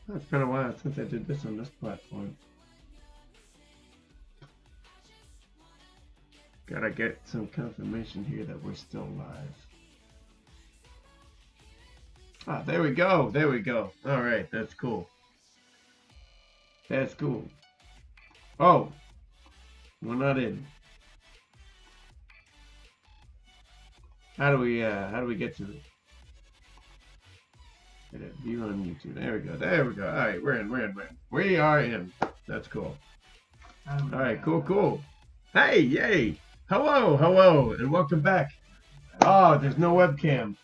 It's been a while since I did this on this platform. Gotta get some confirmation here that we're still live. Ah, there we go. There we go. All right, that's cool. That's cool. Oh, we're not in. How do we get to it? View on YouTube. There we go. There we go. All right, we're in. We are in. That's cool. All right, cool. Hey, yay! Hello, and welcome back. Oh, there's no webcam.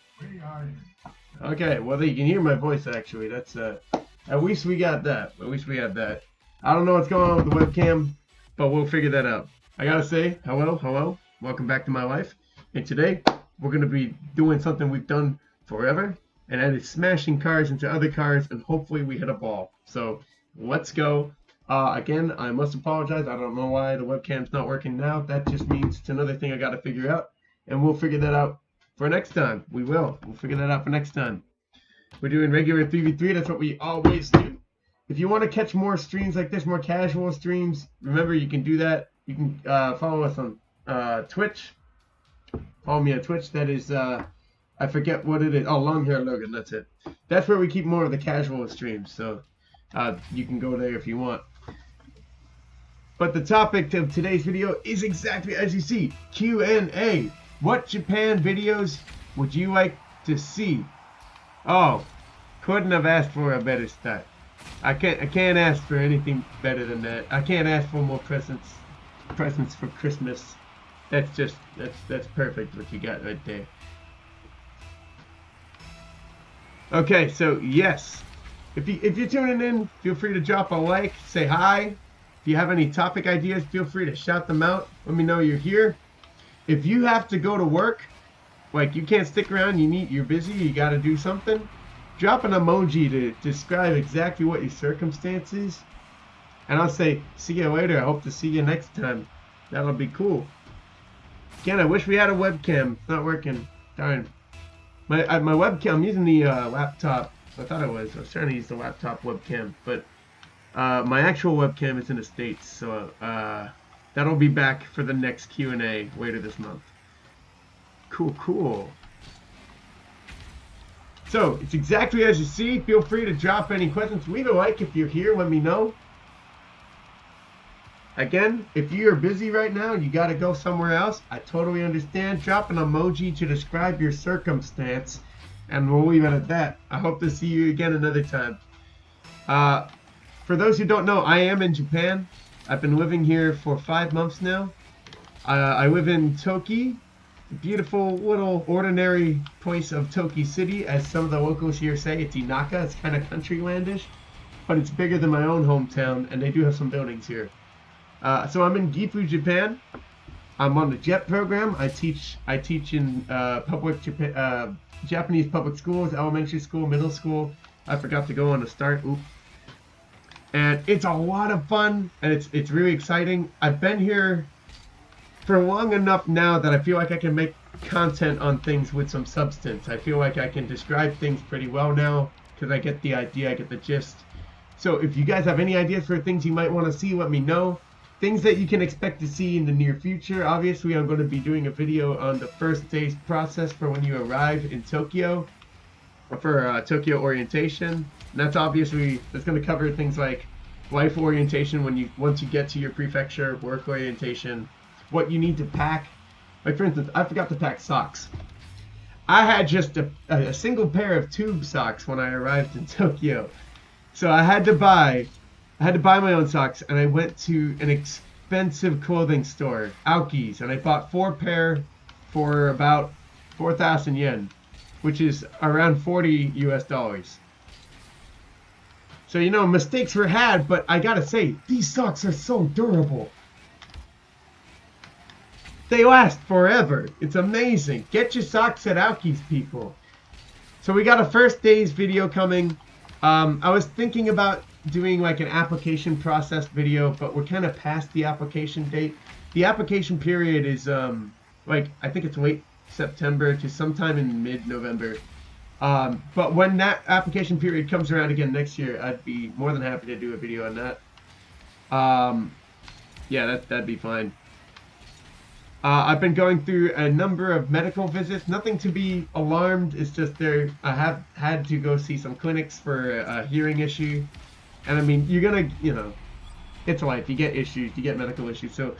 Okay, well, you can hear my voice actually. That's at least we got that. I don't know what's going on with the webcam, but we'll figure that out. I gotta say, hello, welcome back to my life. And today we're gonna be doing something we've done forever, and that is smashing cars into other cars, and hopefully we hit a ball. So let's go. Again, I must apologize. I don't know why the webcam's not working now. That just means it's another thing I got to figure out, and we'll figure that out for next time. We'll figure that out for next time. We're doing regular 3v3. That's what we always do. If you want to catch more streams like this, more casual streams, remember you can do that. You can follow us on Twitch. Follow me on Twitch. That is, I forget what it is. Oh, Long Hair Logan. That's it. That's where we keep more of the casual streams. So you can go there if you want. But the topic of today's video is exactly as you see, Q&A. What Japan videos would you like to see? Oh, couldn't have asked for a better start. I can't ask for anything better than that. I can't ask for more presents for Christmas. That's perfect what you got right there. Okay, so yes, if you're tuning in, feel free to drop a like, say hi. If you have any topic ideas, feel free to shout them out. Let me know you're here. If you have to go to work, like you can't stick around, you're busy, you got to do something, drop an emoji to describe exactly what your circumstance is. And I'll say, see you later. I hope to see you next time. That'll be cool. Again, I wish we had a webcam. It's not working. Darn. My webcam, I'm using the laptop. I thought I was trying to use the laptop webcam, but my actual webcam is in the States, so that'll be back for the next Q&A later this month. Cool. So, it's exactly as you see. Feel free to drop any questions. Leave a like if you're here. Let me know. Again, if you're busy right now and you got to go somewhere else, I totally understand. Drop an emoji to describe your circumstance, and we'll leave it at that. I hope to see you again another time. For those who don't know, I am in Japan. I've been living here for 5 months now. I live in Toki, the beautiful little ordinary place of Toki City, as some of the locals here say. It's Inaka. It's kind of countrylandish, but it's bigger than my own hometown, and they do have some buildings here. So I'm in Gifu, Japan. I'm on the JET program. I teach in Japanese public schools, elementary school, middle school. I forgot to go on the start. Oops. And it's a lot of fun, and it's really exciting. I've been here for long enough now that I feel like I can make content on things with some substance. I feel like I can describe things pretty well now because I get the idea, I get the gist. So if you guys have any ideas for things you might want to see, let me know. Things that you can expect to see in the near future. Obviously, I'm going to be doing a video on the first day's process for when you arrive in Tokyo, for Tokyo orientation. And that's going to cover things like life orientation once you get to your prefecture, work orientation, what you need to pack. Like for instance, I forgot to pack socks. I had just a single pair of tube socks when I arrived in Tokyo, so I had to buy my own socks, and I went to an expensive clothing store, Aoki's, and I bought 4 pair for about 4,000 yen, which is around $40 US. So, mistakes were had, but I gotta say, these socks are so durable. They last forever. It's amazing. Get your socks at Aoki's, people. So we got a first day's video coming. I was thinking about doing like an application process video, but we're kind of past the application date. The application period is I think it's late September to sometime in mid-November. But when that application period comes around again next year, I'd be more than happy to do a video on that. Yeah, that'd be fine. I've been going through a number of medical visits. Nothing to be alarmed. It's just I have had to go see some clinics for a hearing issue. And I mean, you're gonna, it's life. You get issues. You get medical issues. So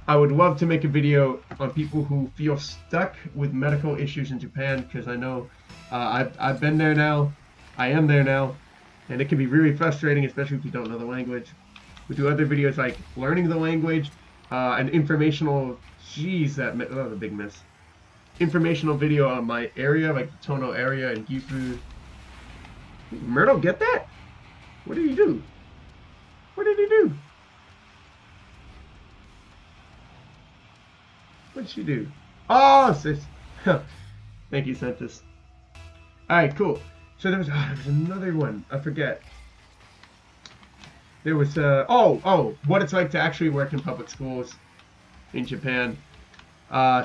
I would love to make a video on people who feel stuck with medical issues in Japan, because I know I've been there now. I am there now. And it can be really frustrating, especially if you don't know the language. We do other videos like learning the language, an informational, that was a big miss. Informational video on my area, like the Tono area in Gifu. Myrtle, get that? What did he do? What did he do? What did she do? Oh, sis. Thank you, Sentis. Alright, cool. So there was another one. I forget. There was, what it's like to actually work in public schools in Japan.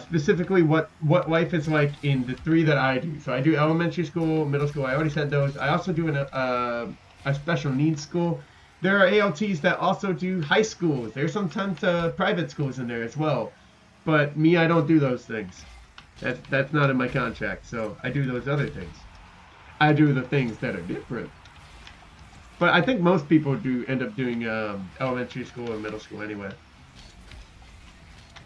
Specifically what life is like in the 3 that I do. So I do elementary school, middle school. I already said those. I also do a special needs school. There are ALTs that also do high schools. There's sometimes private schools in there as well. But me, I don't do those things. That's not in my contract. So I do those other things. I do the things that are different. But I think most people do end up doing elementary school and middle school anyway.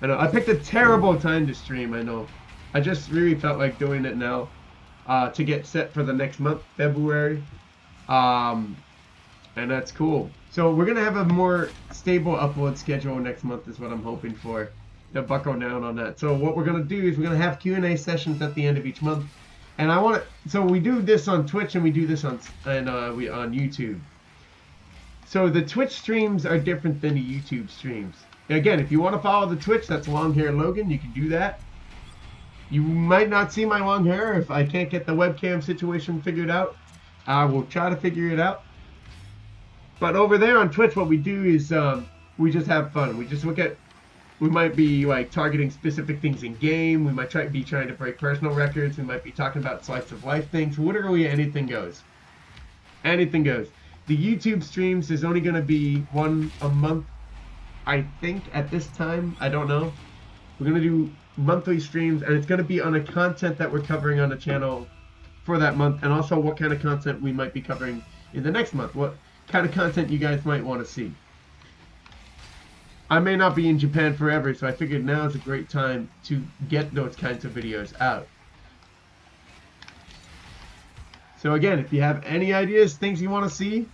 I know, I picked a terrible time to stream, I know. I just really felt like doing it now to get set for the next month, February. And that's cool. So we're going to have a more stable upload schedule next month is what I'm hoping for. To buckle down on that. So what we're going to do is we're going to have Q&A sessions at the end of each month. And I want to, so we do this on Twitch and we do this on YouTube. So the Twitch streams are different than the YouTube streams. Again, if you want to follow the Twitch, that's Long Hair Logan, you can do that. You might not see my long hair if I can't get the webcam situation figured out. I will try to figure it out. But over there on Twitch, what we do is we just have fun. We just look at, we might be like targeting specific things in game. We might be trying to break personal records. We might be talking about slice of life things. Literally anything goes. Anything goes. The YouTube streams is only going to be one a month, I think, at this time. I don't know. We're going to do monthly streams, and it's going to be on a content that we're covering on the channel for that month, and also what kind of content we might be covering in the next month. What kind of content you guys might want to see. I may not be in Japan forever, so I figured now is a great time to get those kinds of videos out. So again, if you have any ideas, things you want to see,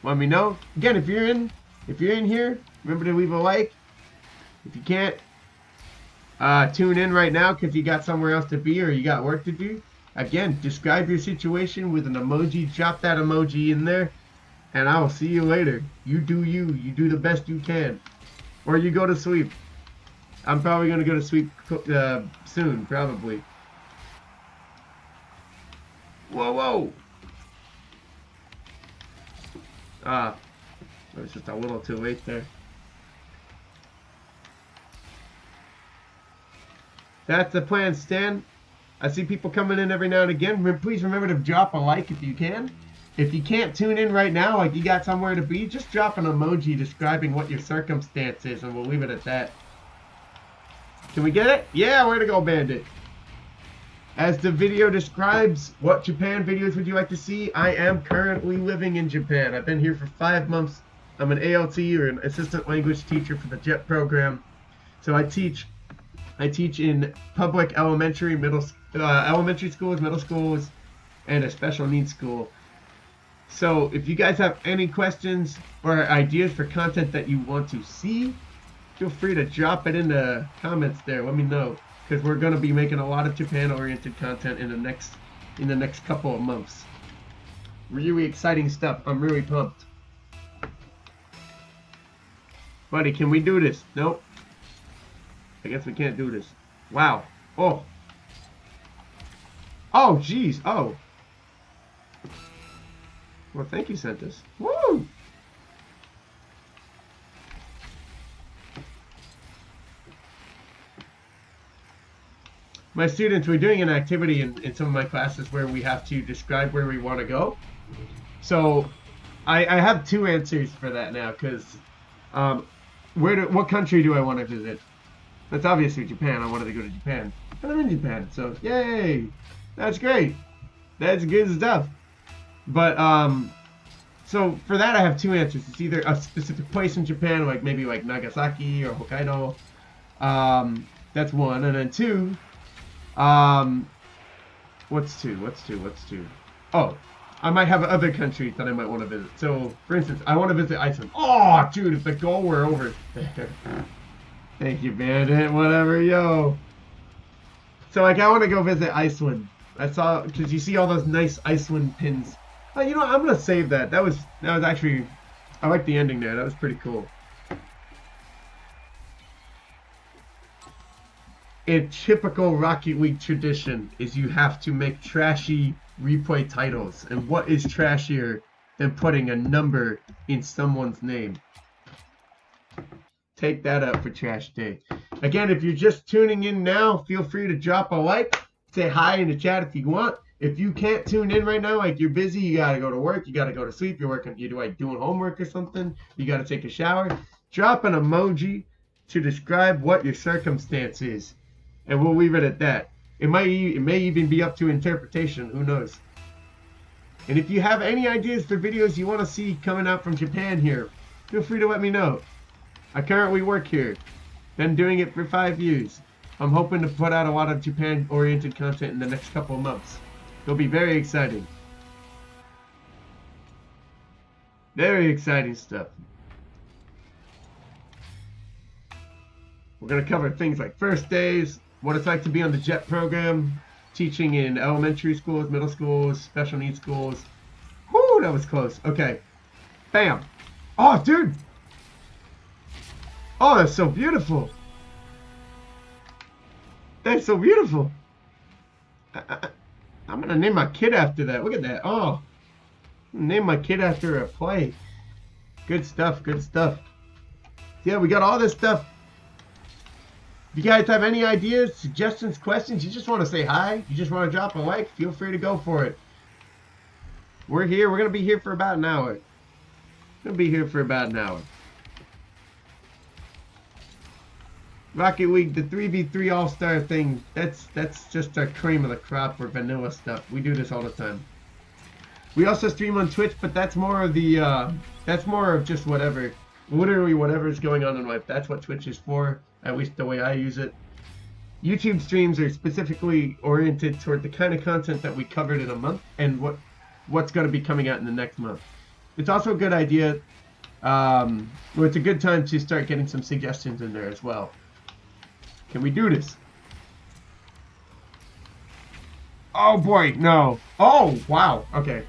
let me know. Again, if you're in here, remember to leave a like. If you can't, tune in right now because you got somewhere else to be or you got work to do. Again, describe your situation with an emoji. Drop that emoji in there, and I will see you later. You do you. You do the best you can. Or you go to sleep. I'm probably going to go to sleep soon, probably. Whoa, whoa! I was just a little too late there. That's the plan, Stan. I see people coming in every now and again. Please remember to drop a like if you can. If you can't tune in right now, like you got somewhere to be, just drop an emoji describing what your circumstance is, and we'll leave it at that. Can we get it? Yeah, way to go, Bandit. As the video describes, what Japan videos would you like to see? I am currently living in Japan. I've been here for 5 months. I'm an ALT, or an assistant language teacher for the JET program. So I teach in public elementary, elementary schools, middle schools, and a special needs school. So if you guys have any questions or ideas for content that you want to see, feel free to drop it in the comments there. Let me know, because we're going to be making a lot of Japan-oriented content in the next couple of months. Really exciting stuff. I'm really pumped. Buddy, can we do this? Nope. I guess we can't do this. Wow. Oh. Oh, jeez. Oh. Well, thank you, Sentis. Woo! my students, we're doing an activity in some of my classes where we have to describe where we want to go. So I have two answers for that now, because what country do I want to visit? That's obviously Japan. I wanted to go to Japan. And I'm in Japan, so yay! That's great. That's good stuff. But so for that I have two answers. It's either a specific place in Japan, like maybe like Nagasaki or Hokkaido. That's one, and then two. What's two? Oh, I might have other countries that I might want to visit. So, for instance, I want to visit Iceland. Oh, dude, if the goal were over there. Thank you, Bandit. Whatever, yo. So, like, I want to go visit Iceland. I saw, because you see all those nice Iceland pins. Oh, you know what? I'm gonna save that. That was actually, I like the ending there. That was pretty cool. A typical Rocket League tradition is you have to make trashy replay titles. And what is trashier than putting a number in someone's name? Take that up for Trash Day. Again, if you're just tuning in now, feel free to drop a like. Say hi in the chat if you want. If you can't tune in right now, like you're busy, you gotta go to work, you gotta go to sleep, you're like doing homework or something, you gotta take a shower, drop an emoji to describe what your circumstance is. And we'll leave it at that. It may even be up to interpretation. Who knows? And if you have any ideas for videos you want to see coming out from Japan here, feel free to let me know. I currently work here. Been doing it for 5 years. I'm hoping to put out a lot of Japan-oriented content in the next couple of months. It'll be very exciting. Very exciting stuff. We're going to cover things like first days, what it's like to be on the JET program, teaching in elementary schools, middle schools, special needs schools. Whoo, that was close. Okay. Bam. Oh, dude. Oh, that's so beautiful. That's so beautiful. I'm going to name my kid after that. Look at that. Oh. Name my kid after a play. Good stuff. Good stuff. Yeah, we got all this stuff. If you guys have any ideas, suggestions, questions, you just want to say hi, you just want to drop a like, feel free to go for it. We're here. We're going to be here for about an hour. Rocket League, the 3v3 All-Star thing, that's just our cream of the crop for vanilla stuff. We do this all the time. We also stream on Twitch, but that's more of the, that's more of just whatever. Literally whatever is going on in life. That's what Twitch is for, at least the way I use it. YouTube streams are specifically oriented toward the kind of content that we covered in a month and what's going to be coming out in the next month. It's also a good idea, well, it's a good time to start getting some suggestions in there as well. Can we do this? Oh boy, no. Oh, wow, okay.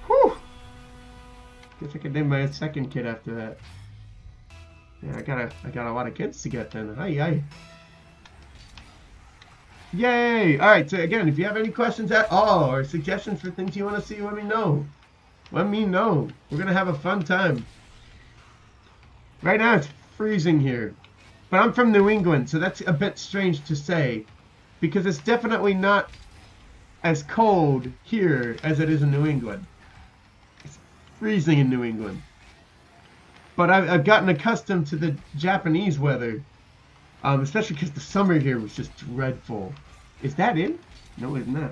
Whew. Guess I could name my second kid after that. Yeah, I got a lot of kids to get then. Hi. Yay! Alright, so again, if you have any questions at all or suggestions for things you want to see, let me know. Let me know. We're going to have a fun time. Right now it's freezing here. But I'm from New England, so that's a bit strange to say. Because it's definitely not as cold here as it is in New England. It's freezing in New England. But I've gotten accustomed to the Japanese weather, especially because the summer here was just dreadful. Is that in? No, it's not.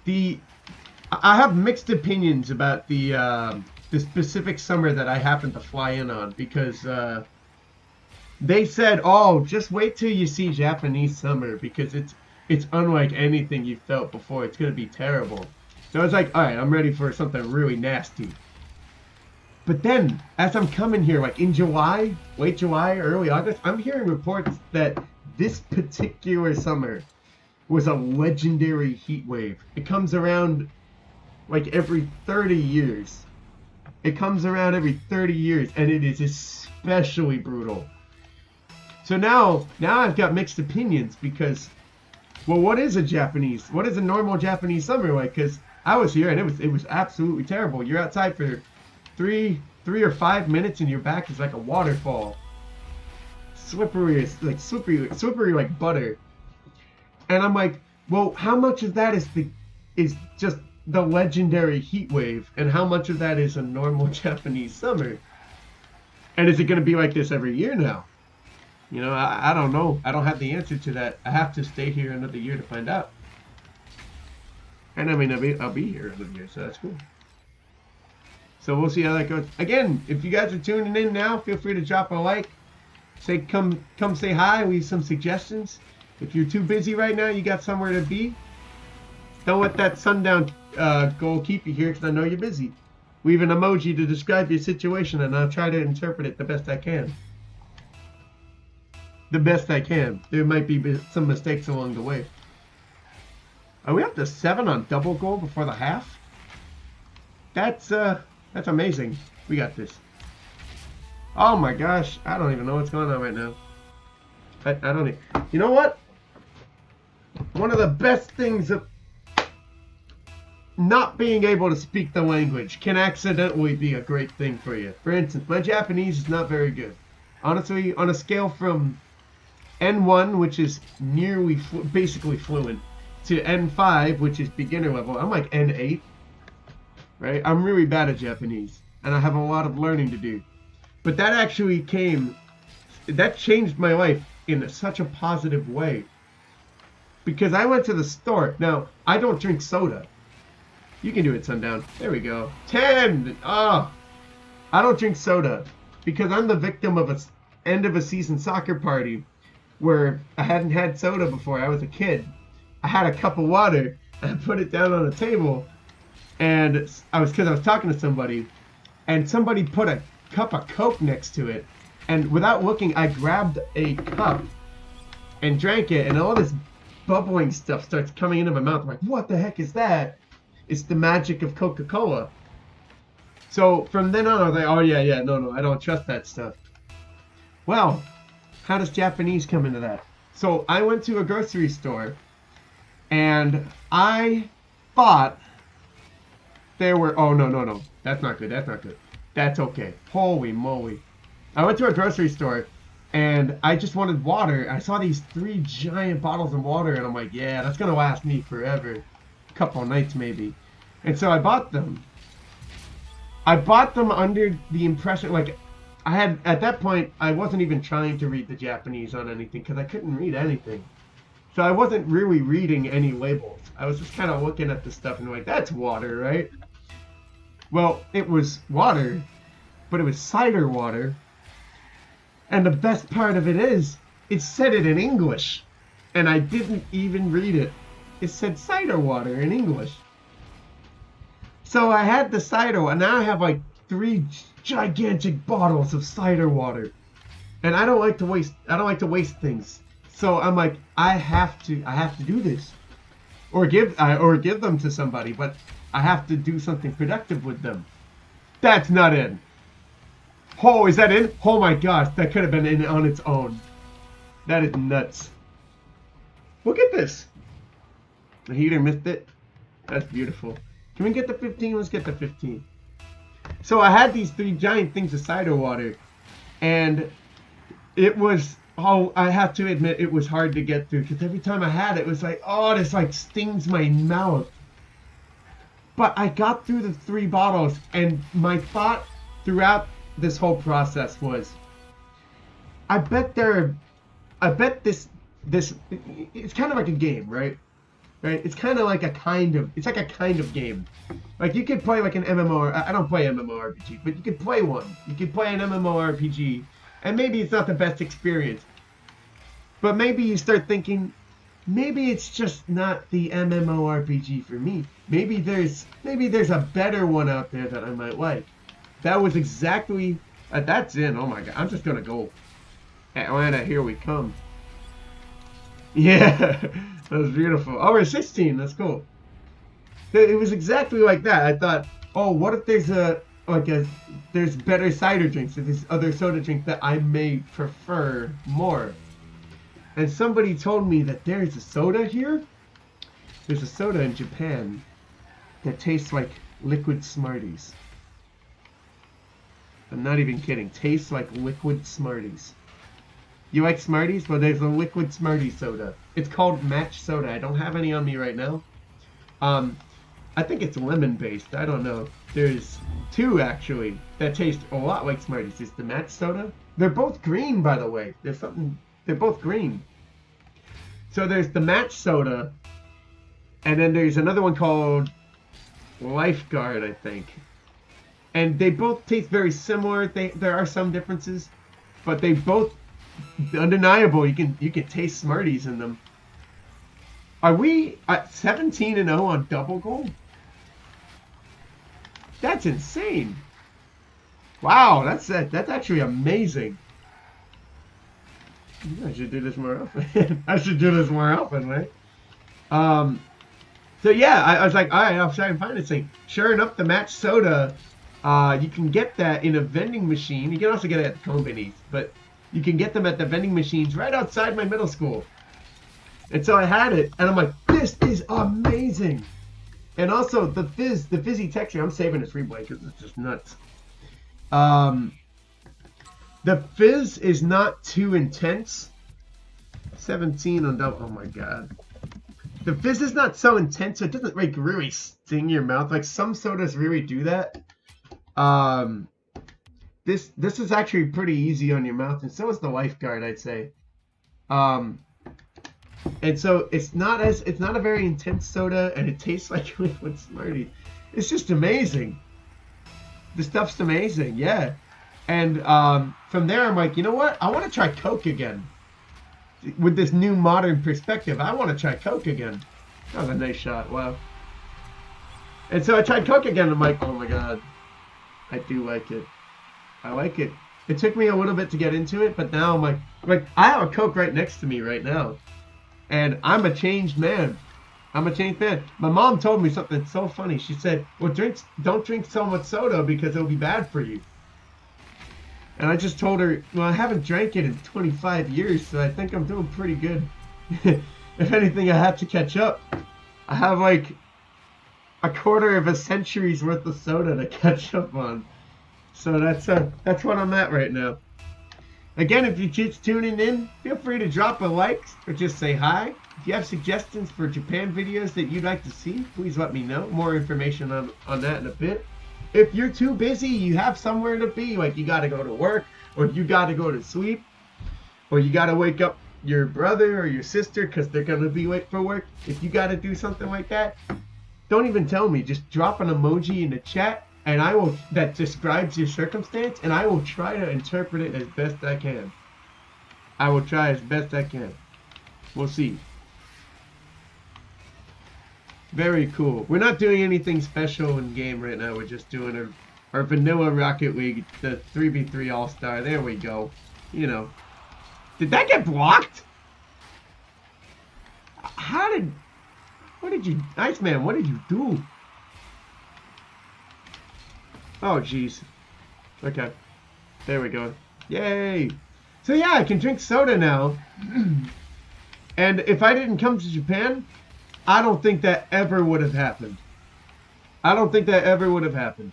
I have mixed opinions about the specific summer that I happened to fly in on, because they said, "Oh, just wait till you see Japanese summer because it's unlike anything you've felt before. It's gonna be terrible." So I was like, "All right, I'm ready for something really nasty." But then, as I'm coming here, like in July, late July, early August, I'm hearing reports that this particular summer was a legendary heat wave. It comes around like every 30 years. It comes around every 30 years, and it is especially brutal. So now I've got mixed opinions because, well, what is a normal Japanese summer like? Because I was here and it was absolutely terrible. You're outside for three or 5 minutes and your back is like a waterfall. slippery, like slippery like butter. And I'm like, well, how much of that is just the legendary heat wave, and how much of that is a normal Japanese summer? And is it going to be like this every year now? You know, I don't know. I don't have the answer to that. I have to stay here another year to find out. And I mean, I'll be here another year, so that's cool. So we'll see how that goes. Again, if you guys are tuning in now, feel free to drop a like. Say come say hi. Leave some suggestions. If you're too busy right now, you got somewhere to be. Don't let that sundown goal keep you here, because I know you're busy. Leave an emoji to describe your situation, and I'll try to interpret it the best I can. The best I can. There might be some mistakes along the way. Are we up to 7 on double goal before the half? That's amazing. We got this. Oh my gosh, I don't even know what's going on right now. I don't even... You know what? One of the best things of not being able to speak the language can accidentally be a great thing for you. For instance, my Japanese is not very good. Honestly, on a scale from N1, which is nearly basically fluent, to N5, which is beginner level, I'm like N8. Right? I'm really bad at Japanese, and I have a lot of learning to do. But that actually that changed my life in such a positive way. Because I went to the store. Now, I don't drink soda. You can do it, Sundown. There we go. 10! Oh! I don't drink soda. Because I'm the victim of an end of a season soccer party where I hadn't had soda before. I was a kid. I had a cup of water, and I put it down on the table. And because I was talking to somebody, and somebody put a cup of Coke next to it. And without looking, I grabbed a cup and drank it, and all this bubbling stuff starts coming into my mouth. I'm like, what the heck is that? It's the magic of Coca-Cola. So from then on, I was like, oh yeah, no, I don't trust that stuff. Well, how does Japanese come into that? So I went to a grocery store, and I thought there were, oh no, that's not good, that's okay. Holy moly. I went to a grocery store, and I just wanted water. I saw these 3 giant bottles of water, and I'm like, yeah, that's going to last me forever. A couple of nights, maybe. And so I bought them. I bought them under the impression, like, at that point, I wasn't even trying to read the Japanese on anything, because I couldn't read anything. So I wasn't really reading any labels. I was just kind of looking at the stuff, and like, that's water, right? Well, it was water, but it was cider water. And the best part of it is, it said it in English. And I didn't even read it. It said cider water in English. So I had the cider water. Now I have like 3 gigantic bottles of cider water. And I don't like to waste things. So I'm like, I have to do this. Or give them to somebody, but I have to do something productive with them. That's not in. Oh, is that in? Oh my gosh, that could have been in on its own. That is nuts. Look at this. The heater missed it. That's beautiful. Can we get the 15? Let's get the 15. So I had these 3 giant things of cider water, and it was, oh, I have to admit, it was hard to get through, because every time I had it, it was like, oh, this like stings my mouth. But I got through the 3 bottles, and my thought throughout this whole process was, I bet this, it's kind of like a game, right? It's kind of like a kind of game. Like, you could play like an MMO, I don't play MMORPG, but you could play one. You could play an MMORPG, and maybe it's not the best experience. But maybe you start thinking, maybe it's just not the MMORPG for me. Maybe there's a better one out there that I might like. That was exactly, that's in. Oh my god, I'm just gonna go. Atlanta, here we come. Yeah, that was beautiful. Oh, we're 16, that's cool. It was exactly like that. I thought, oh, what if there's there's better cider drinks, or there's other soda drinks that I may prefer more. And somebody told me that there's a soda here. There's a soda in Japan that tastes like liquid Smarties. I'm not even kidding. Tastes like liquid Smarties. You like Smarties? Well, there's a liquid Smartie soda. It's called Match Soda. I don't have any on me right now. I think it's lemon based. I don't know. There's two actually that taste a lot like Smarties. It's the Match Soda. They're both green, by the way. They're both green. So there's the Match Soda, and then there's another one called Lifeguard, I think. And they both taste very similar. There are some differences, but they both undeniable. You can taste Smarties in them. Are we at 17-0 on double goal? That's insane. Wow, that's actually amazing. I should do this more often. I should do this more often, right? So yeah, I was like, all right, I'll try and find this thing. Sure enough, the Match Soda, you can get that in a vending machine. You can also get it at the companies, but you can get them at the vending machines right outside my middle school. And so I had it, and I'm like, this is amazing. And also the fizzy texture. I'm saving this replay because it's just nuts. The fizz is not too intense. 17 on double. Oh my god. The fizz is not so intense, so it doesn't like really sting your mouth. Like some sodas really do that. This is actually pretty easy on your mouth, and so is the Lifeguard, I'd say. And so it's not a very intense soda, and it tastes like liquid Smarties. It's just amazing. The stuff's amazing, yeah. And from there, I'm like, you know what? I want to try Coke again. With this new modern perspective, I want to try Coke again. That was a nice shot. Wow. And so I tried Coke again. I'm like, oh my god, I do like it. I like it. It took me a little bit to get into it, but now I'm like I have a Coke right next to me right now, and I'm a changed man. I'm a changed man. My mom told me something so funny. She said, well, don't drink so much soda because it'll be bad for you. And I just told her, well, I haven't drank it in 25 years, so I think I'm doing pretty good. If anything, I have to catch up. I have like a quarter of a century's worth of soda to catch up on. So that's what I'm at right now. Again, if you're just tuning in, feel free to drop a like or just say hi. If you have suggestions for Japan videos that you'd like to see, please let me know. More information on that in a bit. If you're too busy, you have somewhere to be, like you got to go to work, or you got to go to sleep, or you got to wake up your brother or your sister because they're going to be late for work. If you got to do something like that, don't even tell me. Just drop an emoji in the chat, and that describes your circumstance, and I will try to interpret it as best I can. I will try as best I can. We'll see. Very cool. We're not doing anything special in game right now. We're just doing our vanilla Rocket League, the 3v3 All-Star. There we go. You know. Did that get blocked? What did you, Iceman, what did you do? Oh, jeez. Okay. There we go. Yay. So yeah, I can drink soda now. And if I didn't come to Japan, I don't think that ever would have happened. I don't think that ever would have happened.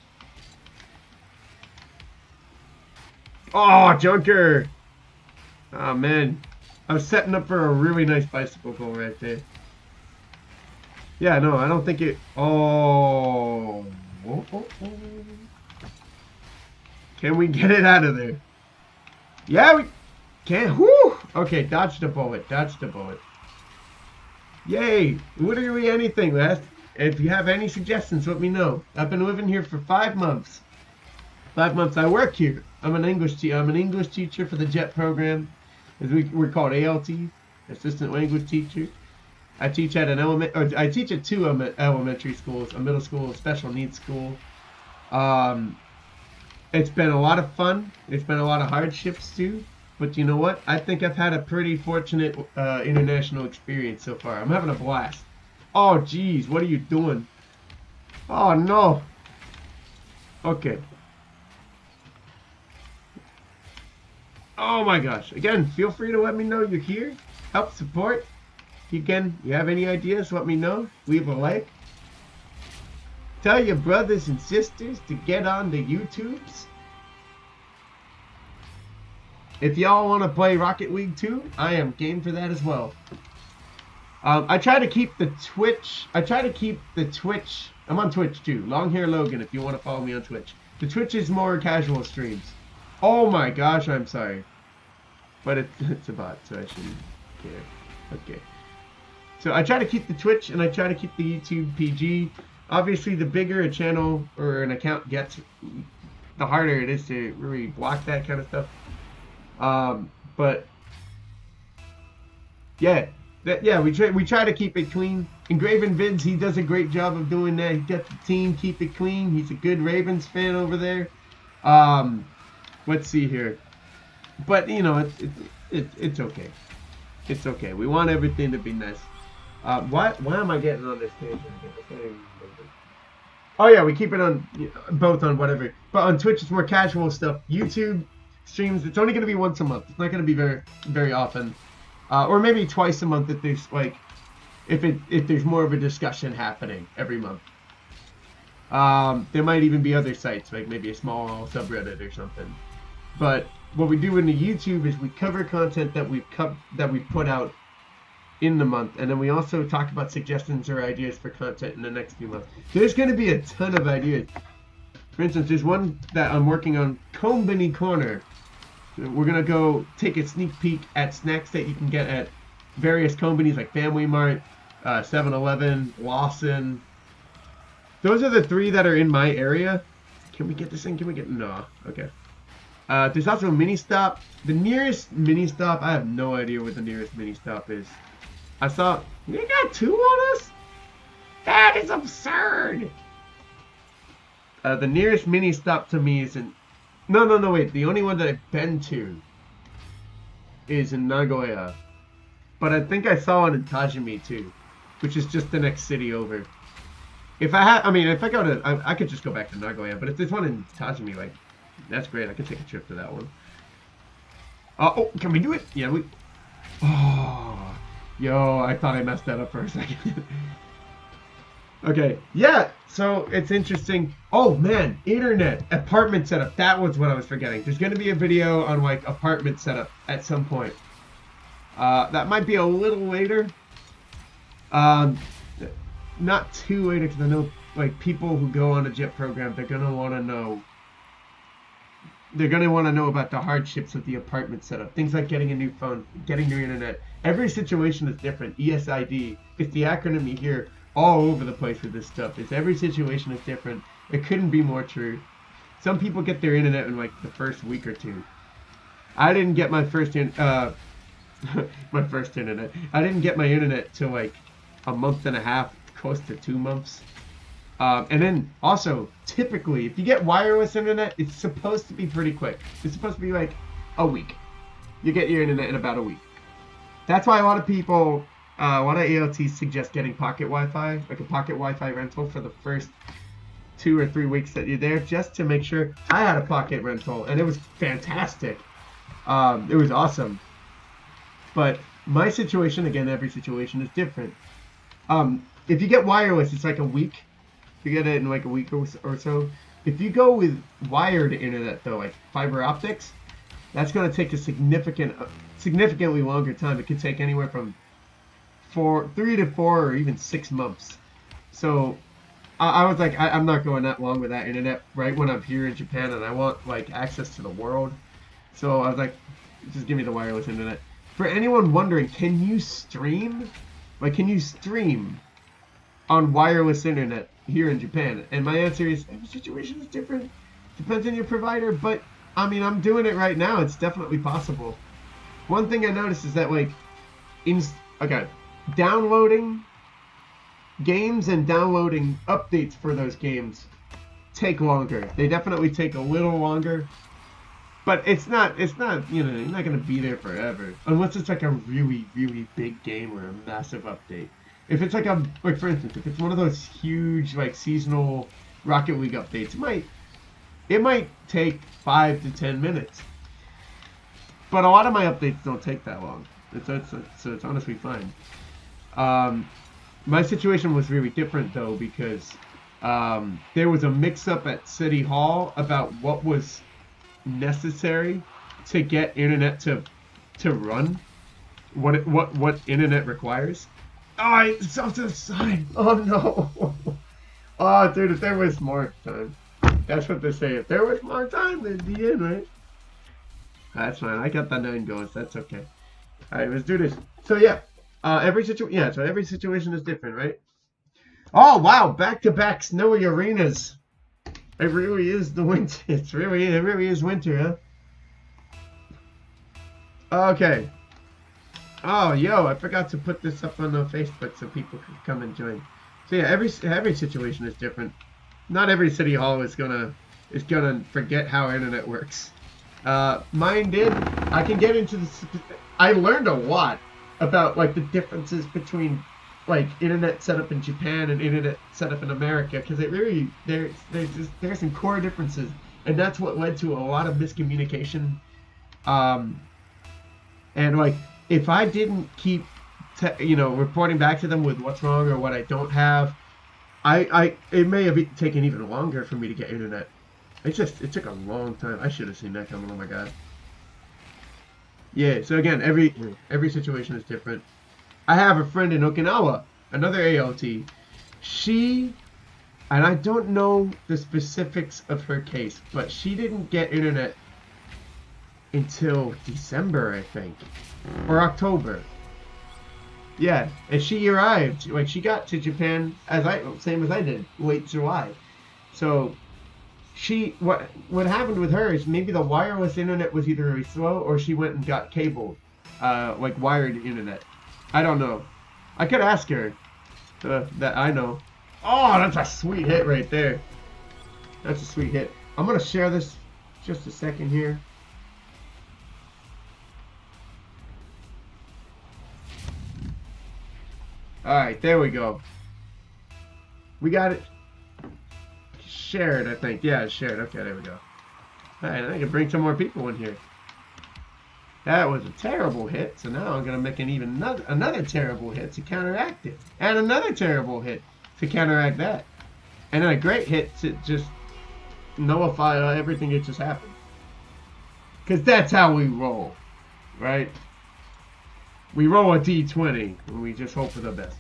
Oh, Junker! Oh, man. I was setting up for a really nice bicycle goal right there. Yeah, no, I don't think it... Oh. Can we get it out of there? Yeah, we can. Whoo! Okay, dodge the bullet. Dodge the bullet. Yay! Literally anything, Les. If you have any suggestions, let me know. I've been living here for 5 months. 5 months. I work here. I'm an English teacher for the JET program. As we're called ALT, Assistant Language Teacher. I teach at I teach at 2 elementary schools, a middle school, a special needs school. It's been a lot of fun. It's been a lot of hardships too. But you know what? I think I've had a pretty fortunate international experience so far. I'm having a blast. Oh, geez. What are you doing? Oh, no. Okay. Oh, my gosh. Again, feel free to let me know you're here. Help support. Again, you have any ideas, let me know. Leave a like. Tell your brothers and sisters to get on the YouTubes. if y'all want to play Rocket League 2, I am game for that as well. I try to keep the Twitch. I'm on Twitch too. Long Hair Logan, if you want to follow me on Twitch. The Twitch is more casual streams. Oh my gosh, I'm sorry. But it's a bot, so I shouldn't care. Okay. So I try to keep the Twitch and I try to keep the YouTube PG. Obviously, the bigger a channel or an account gets, the harder it is to really block that kind of stuff. But yeah, we try to keep it clean. Engraven Vids, he does a great job of doing that. He got the team keep it clean. He's a good Ravens fan over there. Let's see here. But you know, it's okay. It's okay. We want everything to be nice. Why am I getting on this page again? Oh yeah, we keep it on both on whatever. But on Twitch, it's more casual stuff. YouTube streams, it's only going to be once a month. It's not going to be very, very often, or maybe twice a month if there's like, if there's more of a discussion happening every month. There might even be other sites, like maybe a small subreddit or something. But what we do in the YouTube is we cover content that we've put out in the month, and then we also talk about suggestions or ideas for content in the next few months. There's going to be a ton of ideas. For instance, there's one that I'm working on, Cueandeigh Corner. We're going to go take a sneak peek at snacks that you can get at various companies like Family Mart, 7-Eleven, Lawson. Those are the three that are in my area. Can we get this in? Can we get... No. Okay. There's also a mini stop. The nearest mini stop, I have no idea what the nearest mini stop is. I saw... They got two on us? That is absurd! The nearest mini stop to me is in... No, wait. The only one that I've been to is in Nagoya. But I think I saw one in Tajimi too, which is just the next city over. If I go to... I could just go back to Nagoya, but if there's one in Tajimi, like, that's great. I could take a trip to that one. Oh, can we do it? Yeah, we... Oh, yo, I thought I messed that up for a second. Okay, yeah, so it's interesting. Oh, man, internet, apartment setup. That was what I was forgetting. There's going to be a video on, like, apartment setup at some point. That might be a little later. Not too later, because I know, like, people who go on a JET program, they're going to want to know. They're going to want to know about the hardships of the apartment setup. Things like getting a new phone, getting new internet. Every situation is different. ESID, it's the acronym you hear all over the place with this stuff. It's every situation is different. It couldn't be more true. Some people get their internet in like the first week or two. I didn't get my first internet. I didn't get my internet till like a month and a half, close to 2 months. And then also, typically, if you get wireless internet, it's supposed to be pretty quick. It's supposed to be like a week. You get your internet in about a week. That's why a lot of people, a lot of ALTs suggest getting pocket Wi-Fi, like a pocket Wi-Fi rental for the first 2 or 3 weeks that you're there, just to make sure. I had a pocket rental, and it was fantastic. It was awesome. But my situation, again, every situation is different. If you get wireless, it's like a week. You get it in like a week or so. If you go with wired internet, though, like fiber optics, that's going to take a significantly longer time. It could take anywhere from 3 to 4 or even 6 months. So I was like, I'm not going that long with that internet right when I'm here in Japan and I want like access to the world. So I was like, just give me the wireless internet. For anyone wondering, can you stream? Like, can you stream on wireless internet here in Japan? And my answer is, every situation is different. Depends on your provider, but I mean, I'm doing it right now. It's definitely possible. One thing I noticed is that like, downloading games and downloading updates for those games take longer. They definitely take a little longer, but it's not, you know, you're not going to be there forever unless it's like a really, really big game or a massive update. If it's like for instance, if it's one of those huge like seasonal Rocket League updates, it might take 5 to 10 minutes. But a lot of my updates don't take that long. So it's honestly fine. My situation was really different though, because there was a mix-up at City Hall about what was necessary to get internet to run what internet requires. Oh, it's off to the side. Oh no. Oh, dude, if there was more time. That's what they say. If there was more time, it'd be in, right? That's fine. I got the 9 going. So that's okay. All right, let's do this. So yeah, every situation is different, right? Oh wow, back-to-back snowy arenas. It really is the winter. It really is winter, huh? Okay. Oh, yo, I forgot to put this up on Facebook so people can come and join. So yeah, every situation is different. Not every city hall is gonna forget how internet works. Mine did. I can get into this. I learned a lot about like the differences between like internet setup in Japan and internet setup in America, because it really there's some core differences, and that's what led to a lot of miscommunication. And like if I didn't keep reporting back to them with what's wrong or what I don't have, it may have taken even longer for me to get internet. It took a long time. I should have seen that coming. Oh my god. Yeah. So again, every situation is different. I have a friend in Okinawa, another ALT. She, and I don't know the specifics of her case, but she didn't get internet until December, I think, or October. Yeah, and she arrived, like she got to Japan same as I did, late July. So what happened with her is maybe the wireless internet was either really slow or she went and got cable, like wired internet. I don't know. I could ask her. That I know. Oh, that's a sweet hit right there. That's a sweet hit. I'm gonna share this just a second here. Alright, there we go. We got it shared, I think. Yeah, it's shared. Okay, there we go. Alright, I can bring some more people in here. That was a terrible hit, so now I'm going to make another terrible hit to counteract it. And another terrible hit to counteract that. And then a great hit to just nullify everything that just happened. Because that's how we roll, right? We roll a D20 and we just hope for the best.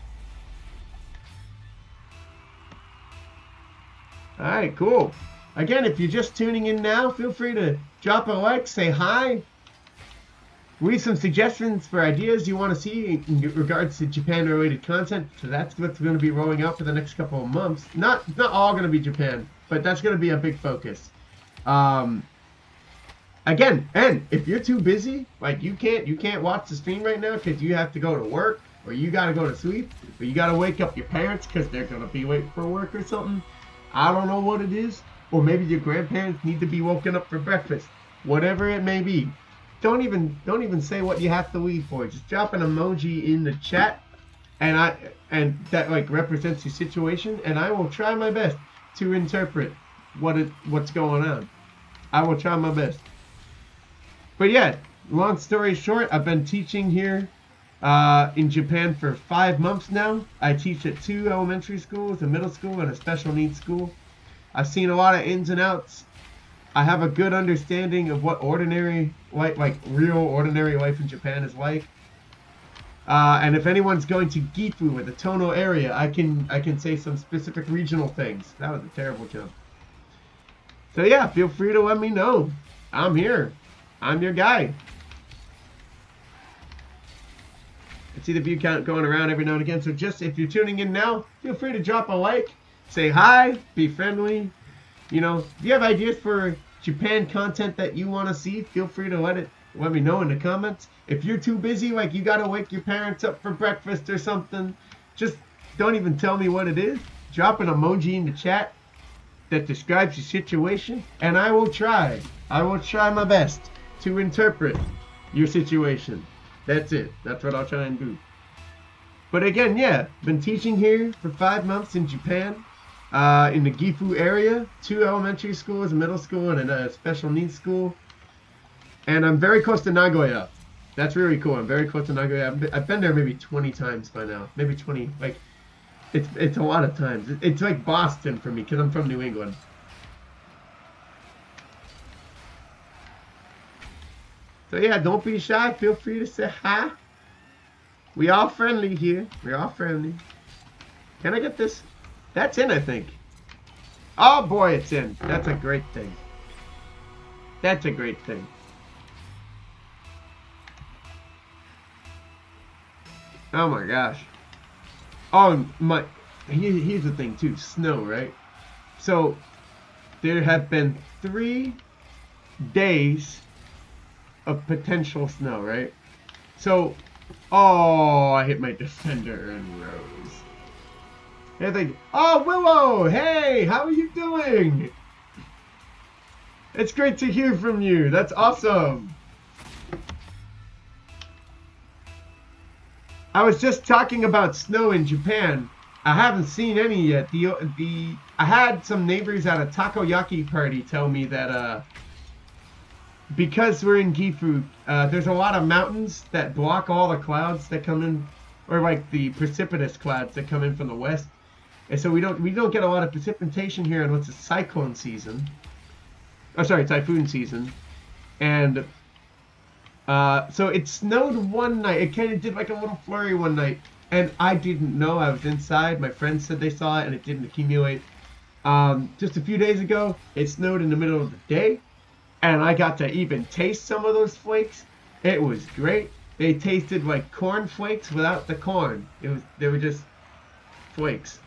Alright, cool. Again, if you're just tuning in now, feel free to drop a like, say hi. Leave some suggestions for ideas you want to see in regards to Japan-related content. So that's what's going to be rolling out for the next couple of months. Not all going to be Japan, but that's going to be a big focus. Again, and if you're too busy, like you can't watch the stream right now because you have to go to work, or you got to go to sleep, or you got to wake up your parents because they're going to be late for work or something. I don't know what it is. Or maybe your grandparents need to be woken up for breakfast. Whatever it may be. Don't even say what you have to leave for. Just drop an emoji in the chat, and that like represents your situation, and I will try my best to interpret what's going on. I will try my best. But yeah, long story short, I've been teaching here in Japan for 5 months now. I teach at 2 elementary schools, a middle school, and a special needs school. I've seen a lot of ins and outs. I have a good understanding of what ordinary life, like real ordinary life in Japan is like. And if anyone's going to Gifu or the Tono area, I can say some specific regional things. That was a terrible jump. So yeah, feel free to let me know. I'm here. I'm your guy. I see the view count going around every now and again. So just if you're tuning in now, feel free to drop a like, say hi, be friendly. You know, if you have ideas for Japan content that you want to see, feel free to let me know in the comments. If you're too busy, like you gotta wake your parents up for breakfast or something, just don't even tell me what it is. Drop an emoji in the chat that describes your situation, and I will try my best to interpret your situation. That's it. That's what I'll try and do. But again, yeah, been teaching here for 5 months in Japan. In the Gifu area, 2 elementary schools, a middle school, and a special needs school. And I'm very close to Nagoya. That's really cool. I'm very close to Nagoya. I've been there maybe 20 times by now. Maybe 20. Like, it's a lot of times. It's like Boston for me because I'm from New England. So yeah, don't be shy. Feel free to say hi. We all friendly here. We're all friendly. Can I get this? That's in, I think. Oh boy, it's in. That's a great thing. That's a great thing. Oh my gosh. Oh my. Here's the thing too. Snow, right? So there have been 3 days of potential snow, right? So, oh, I hit my defender and rose. And they, oh, Willow, hey, how are you doing? It's great to hear from you. That's awesome. I was just talking about snow in Japan. I haven't seen any yet. I had some neighbors at a takoyaki party tell me that because we're in Gifu, there's a lot of mountains that block all the clouds that come in, or like the precipitous clouds that come in from the west, and so we don't get a lot of precipitation here unless it's cyclone season. Oh, sorry, typhoon season, and so it snowed one night. It kind of did like a little flurry one night, and I didn't know. I was inside. My friends said they saw it, and it didn't accumulate. Just a few days ago, it snowed in the middle of the day. And I got to even taste some of those flakes. It was great. They tasted like corn flakes without the corn. They were just flakes.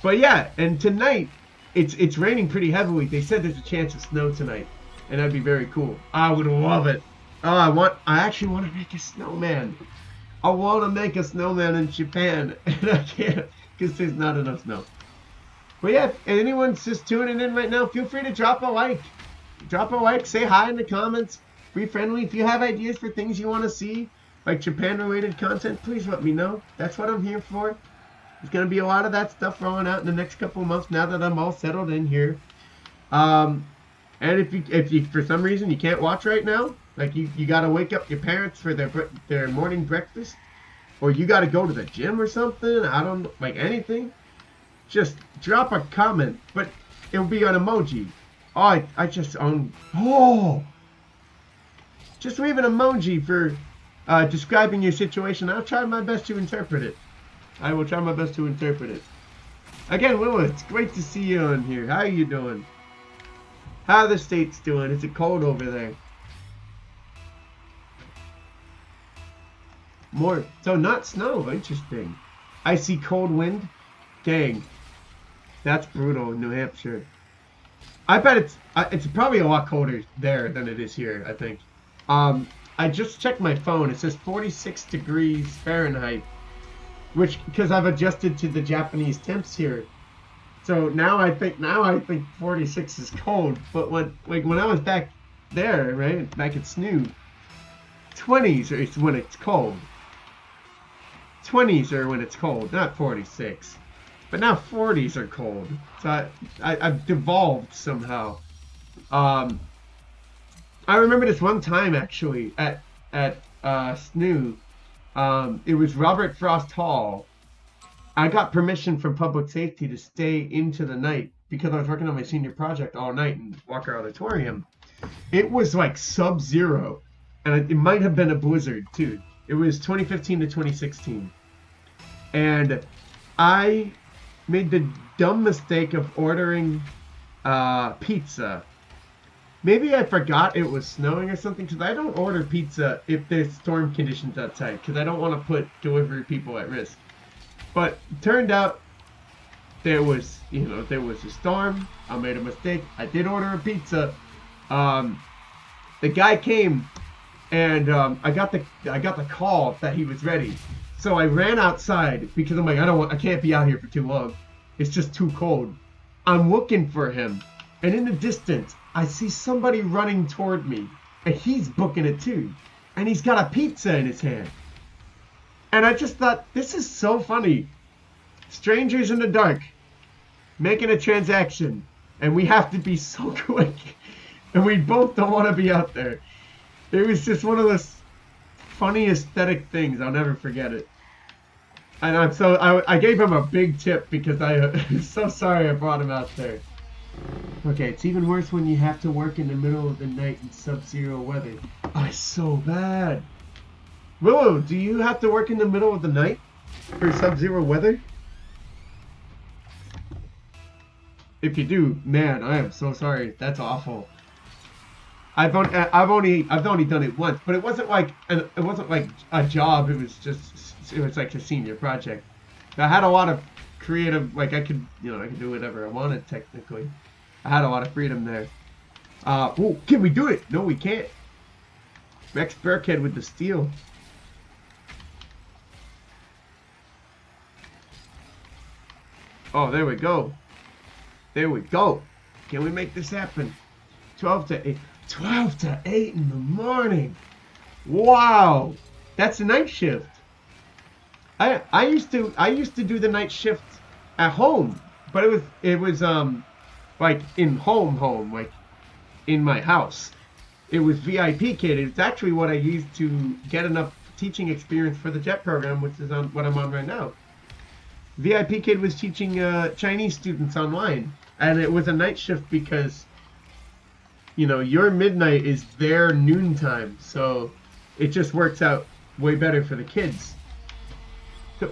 But yeah, and tonight it's raining pretty heavily. They said there's a chance of snow tonight, and that'd be very cool. I would love it. Oh, I actually want to make a snowman. I want to make a snowman in Japan, and I can't because there's not enough snow. But yeah, if anyone's just tuning in right now, feel free to drop a like. Drop a like, say hi in the comments. Be friendly. If you have ideas for things you want to see, like Japan-related content, please let me know. That's what I'm here for. There's going to be a lot of that stuff rolling out in the next couple of months now that I'm all settled in here. And if you for some reason you can't watch right now, like you got to wake up your parents for their morning breakfast, or you got to go to the gym or something, I don't like anything. Just drop a comment, but it'll be an emoji. Oh, I just just leave an emoji for describing your situation. I'll try my best to interpret it. I will try my best to interpret it. Again, Willow, it's great to see you on here. How are you doing? How are the states doing? Is it cold over there? More. So not snow. Interesting. I see cold wind. Dang. That's brutal in New Hampshire. I bet it's probably a lot colder there than it is here, I think. I just checked my phone. It says 46 degrees Fahrenheit, which because I've adjusted to the Japanese temps here. So now I think 46 is cold. But when I was back there, right, back at SNU, 20s is when it's cold. 20s are when it's cold, not 46. But now 40s are cold. So I've devolved somehow. I remember this one time actually at SNU. It was Robert Frost Hall. I got permission from public safety to stay into the night because I was working on my senior project all night in Walker Auditorium. It was like sub-zero, and it might have been a blizzard too. It was 2015 to 2016, and I made the dumb mistake of ordering pizza. Maybe I forgot it was snowing or something, because I don't order pizza if there's storm conditions outside, because I don't want to put delivery people at risk. But it turned out there was a storm. I made a mistake. I did order a pizza. The guy came, and I got the call that he was ready. So I ran outside because I'm like, I can't be out here for too long. It's just too cold. I'm looking for him, and in the distance, I see somebody running toward me, and he's booking it too, and he's got a pizza in his hand. And I just thought, this is so funny. Strangers in the dark, making a transaction, and we have to be so quick, and we both don't want to be out there. It was just one of those funny aesthetic things. I'll never forget it. And I gave him a big tip because I'm so sorry I brought him out there. Okay, it's even worse when you have to work in the middle of the night in sub-zero weather. Oh, it's so bad. Willow, do you have to work in the middle of the night for sub-zero weather? If you do, man, I am so sorry. That's awful. I've only done it once, but it wasn't like a job. It was like a senior project. I had a lot of creative, like I could do whatever I wanted technically. I had a lot of freedom there. Oh, can we do it? No, we can't. Max Burkhead with the steal. Oh, there we go. There we go. Can we make this happen? 12 to 8. 12 to 8 in the morning. Wow. That's the night shift. I used to do the night shift at home, but it was like in home, like in my house. It was VIP Kid. It's actually what I used to get enough teaching experience for the JET program, which is on what I'm on right now. VIP Kid was teaching Chinese students online, and it was a night shift because, you know, your midnight is their noontime, so it just works out way better for the kids. So,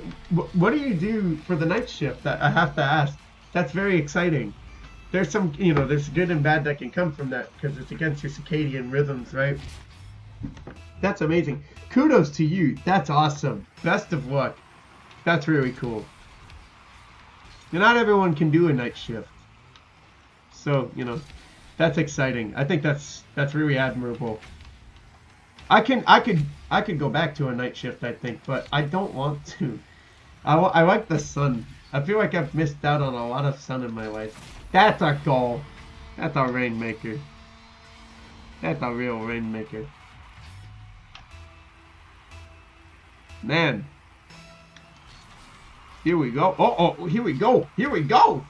what do you do for the night shift? That I have to ask. That's very exciting. There's some, you know, there's good and bad that can come from that because it's against your circadian rhythms, right? That's amazing. Kudos to you. That's awesome. Best of luck. That's really cool. Not everyone can do a night shift, so you know that's exciting. I think that's really admirable. I could go back to a night shift, I think, but I don't want to. I like the sun. I feel like I've missed out on a lot of sun in my life. That's a goal. That's a rainmaker. That's a real rainmaker. Man. Here we go. Oh, here we go. Here we go.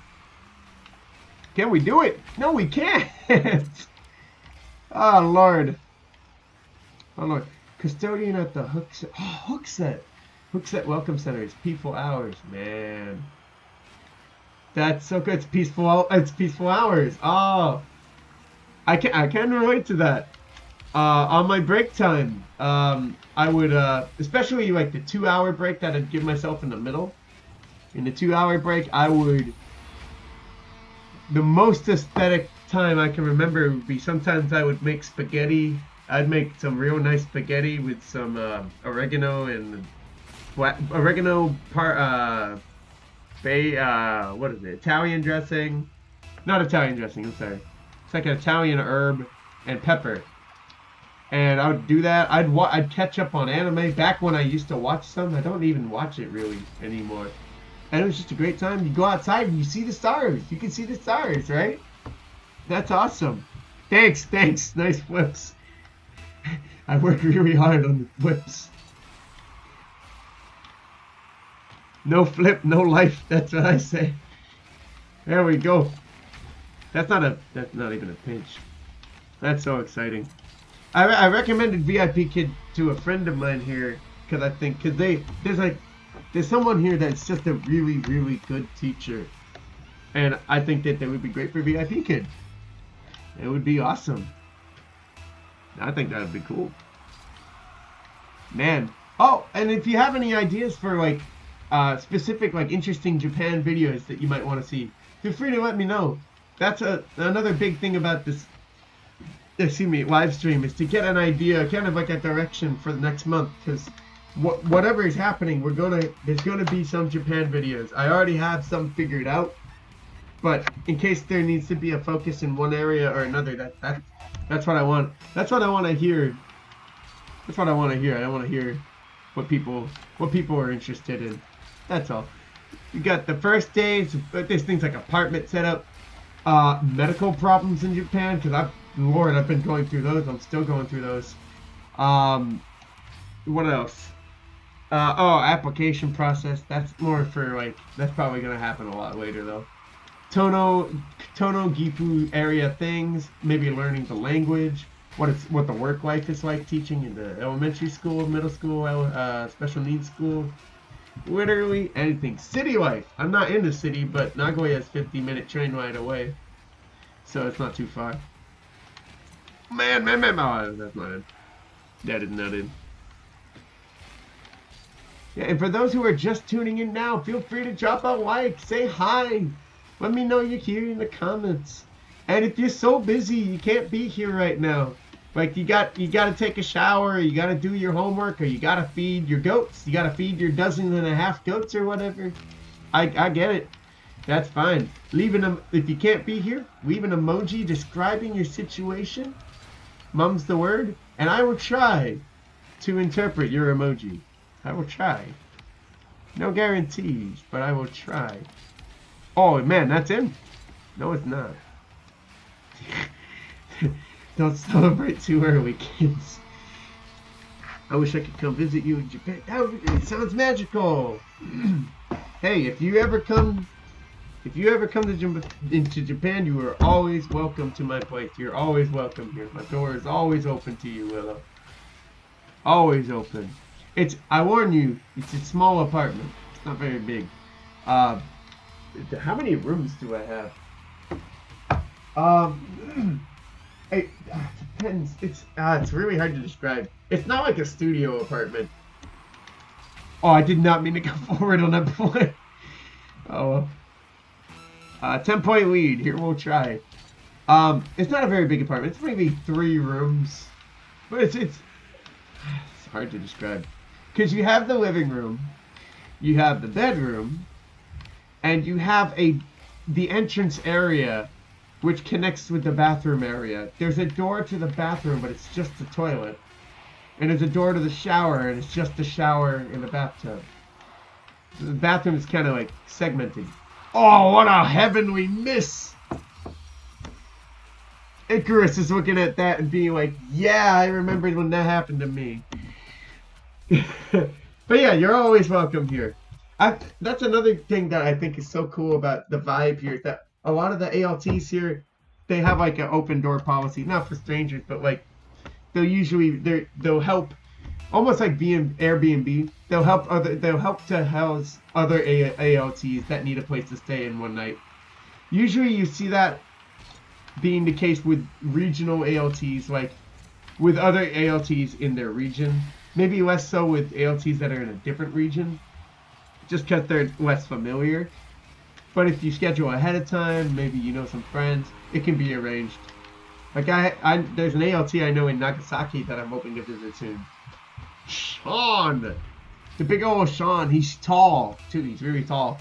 Can we do it? No, we can't. Oh, Lord. Oh, Lord. Custodian at the Hookset. Oh, Hookset. Hookset Welcome Center. It's peaceful hours. Man. That's so good. It's peaceful. It's peaceful hours. Oh. I can relate to that. On my break time, I would, especially like the 2-hour break that I'd give myself in the middle. In the 2-hour break, the most aesthetic time I can remember would be sometimes I would make spaghetti. I'd make some real nice spaghetti with some oregano and what is it? Italian dressing? Not Italian dressing, I'm sorry. It's like an Italian herb and pepper. And I would do that. I'd catch up on anime back when I used to watch some. I don't even watch it really anymore. And it was just a great time. You go outside and you see the stars. You can see the stars, right? That's awesome. Thanks. Nice flips. I work really hard on the flips. No flip, no life. That's what I say. There we go. That's not even a pinch. That's so exciting. I recommended VIP Kid to a friend of mine here because I think there's someone here that's just a really, really good teacher. And I think that they would be great for VIP Kid. It would be awesome. I think that would be cool. Man. Oh, and if you have any ideas for like specific like interesting Japan videos that you might want to see, feel free to let me know. That's another big thing about this live stream is to get an idea, kind of like a direction for the next month, because whatever is happening, there's gonna be some Japan videos. I already have some figured out, but in case there needs to be a focus in one area or another, that's what I want. That's what I want to hear. That's what I want to hear. I want to hear what people are interested in. That's all. You got the first days. There's things like apartment setup, medical problems in Japan, because I've been going through those. I'm still going through those. What else? Application process. That's more for like, that's probably gonna happen a lot later though. Tono Gifu area things. Maybe learning the language. What the work life is like teaching in the elementary school, middle school, special needs school. Literally anything. City life. I'm not in the city, but Nagoya is 50-minute train ride away. so it's not too far. Man, oh, that's not in. That is not in. Yeah, and for those who are just tuning in now, feel free to drop a like, say hi. Let me know you're here in the comments. And if you're so busy you can't be here right now, like you gotta take a shower, or you gotta do your homework, or you gotta feed your goats, you gotta feed your 12.5 goats or whatever. I get it. That's fine. If you can't be here, leave an emoji describing your situation. Mum's the word, and I will try to interpret your emoji. I will try. No guarantees, but I will try. Oh, man, that's in. No, it's not. Don't celebrate too early, kids. I wish I could come visit you in Japan. It sounds magical. Hey, if you ever come into Japan, you are always welcome to my place. You're always welcome here. My door is always open to you, Willow. Always open. I warn you, it's a small apartment. It's not very big. How many rooms do I have? It depends. It's really hard to describe. It's not like a studio apartment. Oh, I did not mean to go forward on that point. Oh well. 10-point lead. Here, we'll try. It's not a very big apartment. It's maybe 3 rooms, but it's hard to describe. Because you have the living room, you have the bedroom, and you have the entrance area, which connects with the bathroom area. There's a door to the bathroom, but it's just the toilet. And there's a door to the shower, and it's just the shower in the bathtub. So the bathroom is kind of like segmented. Oh, what a heavenly miss! Icarus is looking at that and being like, yeah, I remembered when that happened to me. But yeah, you're always welcome here. That's another thing that I think is so cool about the vibe here, is that a lot of the ALTs here, they have like an open door policy, not for strangers, but like they'll help, almost like being Airbnb. They'll help to house other ALTs that need a place to stay in one night. Usually you see that being the case with regional ALTs, like with other ALTs in their region. Maybe less so with ALTs that are in a different region, just because they're less familiar. But if you schedule ahead of time, maybe you know some friends, it can be arranged. Like there's an ALT I know in Nagasaki that I'm hoping to visit soon. Sean! The big old Sean, he's tall too, he's really tall.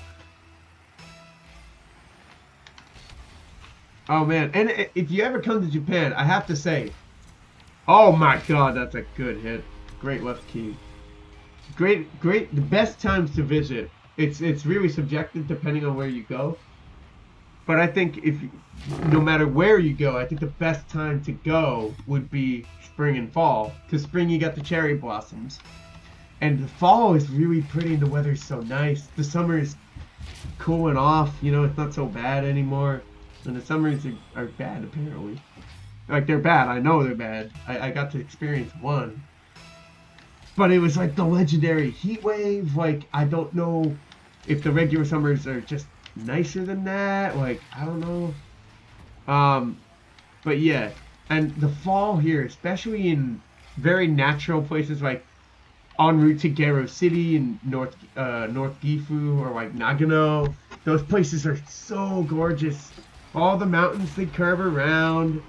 Oh man, and if you ever come to Japan, I have to say, oh my god, that's a good hit. Great left key. Great, the best times to visit. It's really subjective depending on where you go. But I think no matter where you go, I think the best time to go would be spring and fall. Because spring you got the cherry blossoms. And the fall is really pretty and the weather's so nice. The summer is cooling off, it's not so bad anymore. And the summers are bad apparently. Like they're bad, I know they're bad. I got to experience one. But it was like the legendary heat wave. Like, I don't know if the regular summers are just nicer than that. Like, I don't know. But yeah. And the fall here, especially in very natural places like en route to Garo City in North Gifu or like Nagano, those places are so gorgeous. All the mountains, they curve around.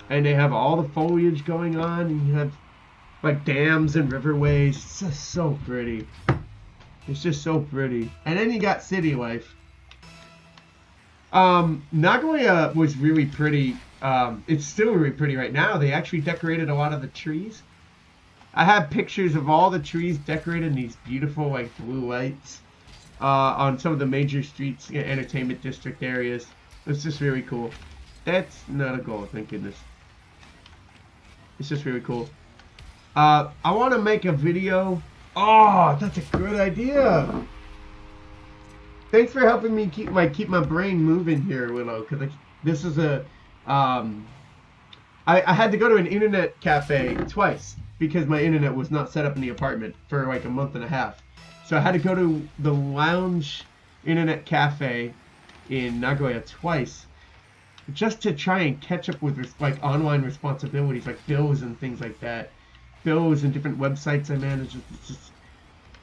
And they have all the foliage going on. And you have like dams and riverways. It's just so pretty. It's just so pretty. And then you got city life. Nagoya was really pretty. It's still really pretty right now. They actually decorated a lot of the trees. I have pictures of all the trees decorated in these beautiful like blue lights on some of the major streets, entertainment district areas. It's just really cool. That's not a goal, thank goodness. It's just really cool. I want to make a video. Oh, that's a good idea. Thanks for helping me keep my brain moving here, Willow. Because this is I had to go to an internet cafe twice because my internet was not set up in the apartment for like a month and a half. So I had to go to the lounge internet cafe in Nagoya twice. just to try and catch up with like online responsibilities, like bills and things like that, bills and different websites I manage. It's just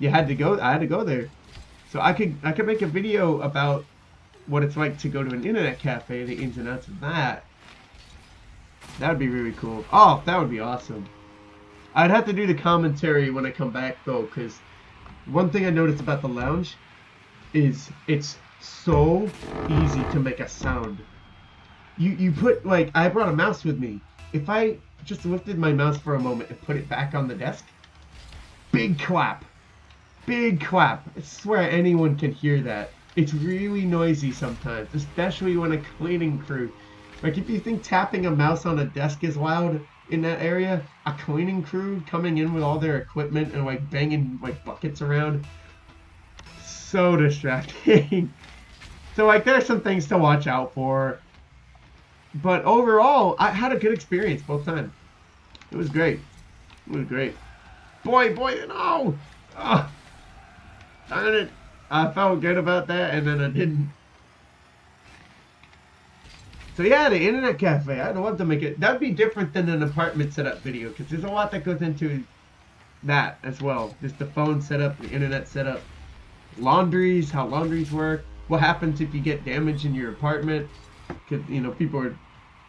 I had to go there, so I could make a video about what it's like to go to an internet cafe, the ins and outs of that. That would be really cool. Oh, that would be awesome. I'd have to do the commentary when I come back though, because one thing I noticed about the lounge is it's so easy to make a sound. You put, like, I brought a mouse with me. If I just lifted my mouse for a moment and put it back on the desk, big clap. Big clap. I swear anyone can hear that. It's really noisy sometimes, especially when a cleaning crew. Like, if you think tapping a mouse on a desk is loud in that area, a cleaning crew coming in with all their equipment and, like, banging, like, buckets around, so distracting. So, like, there's some things to watch out for. But overall, I had a good experience both times. It was great. It was great. Boy, no! Oh, darn it. I felt good about that, and then I didn't. So yeah, the internet cafe. I'd love to make it. That'd be different than an apartment setup video, because there's a lot that goes into that as well. Just the phone setup, the internet setup, laundries, how laundries work, what happens if you get damage in your apartment. Because, you know, people are,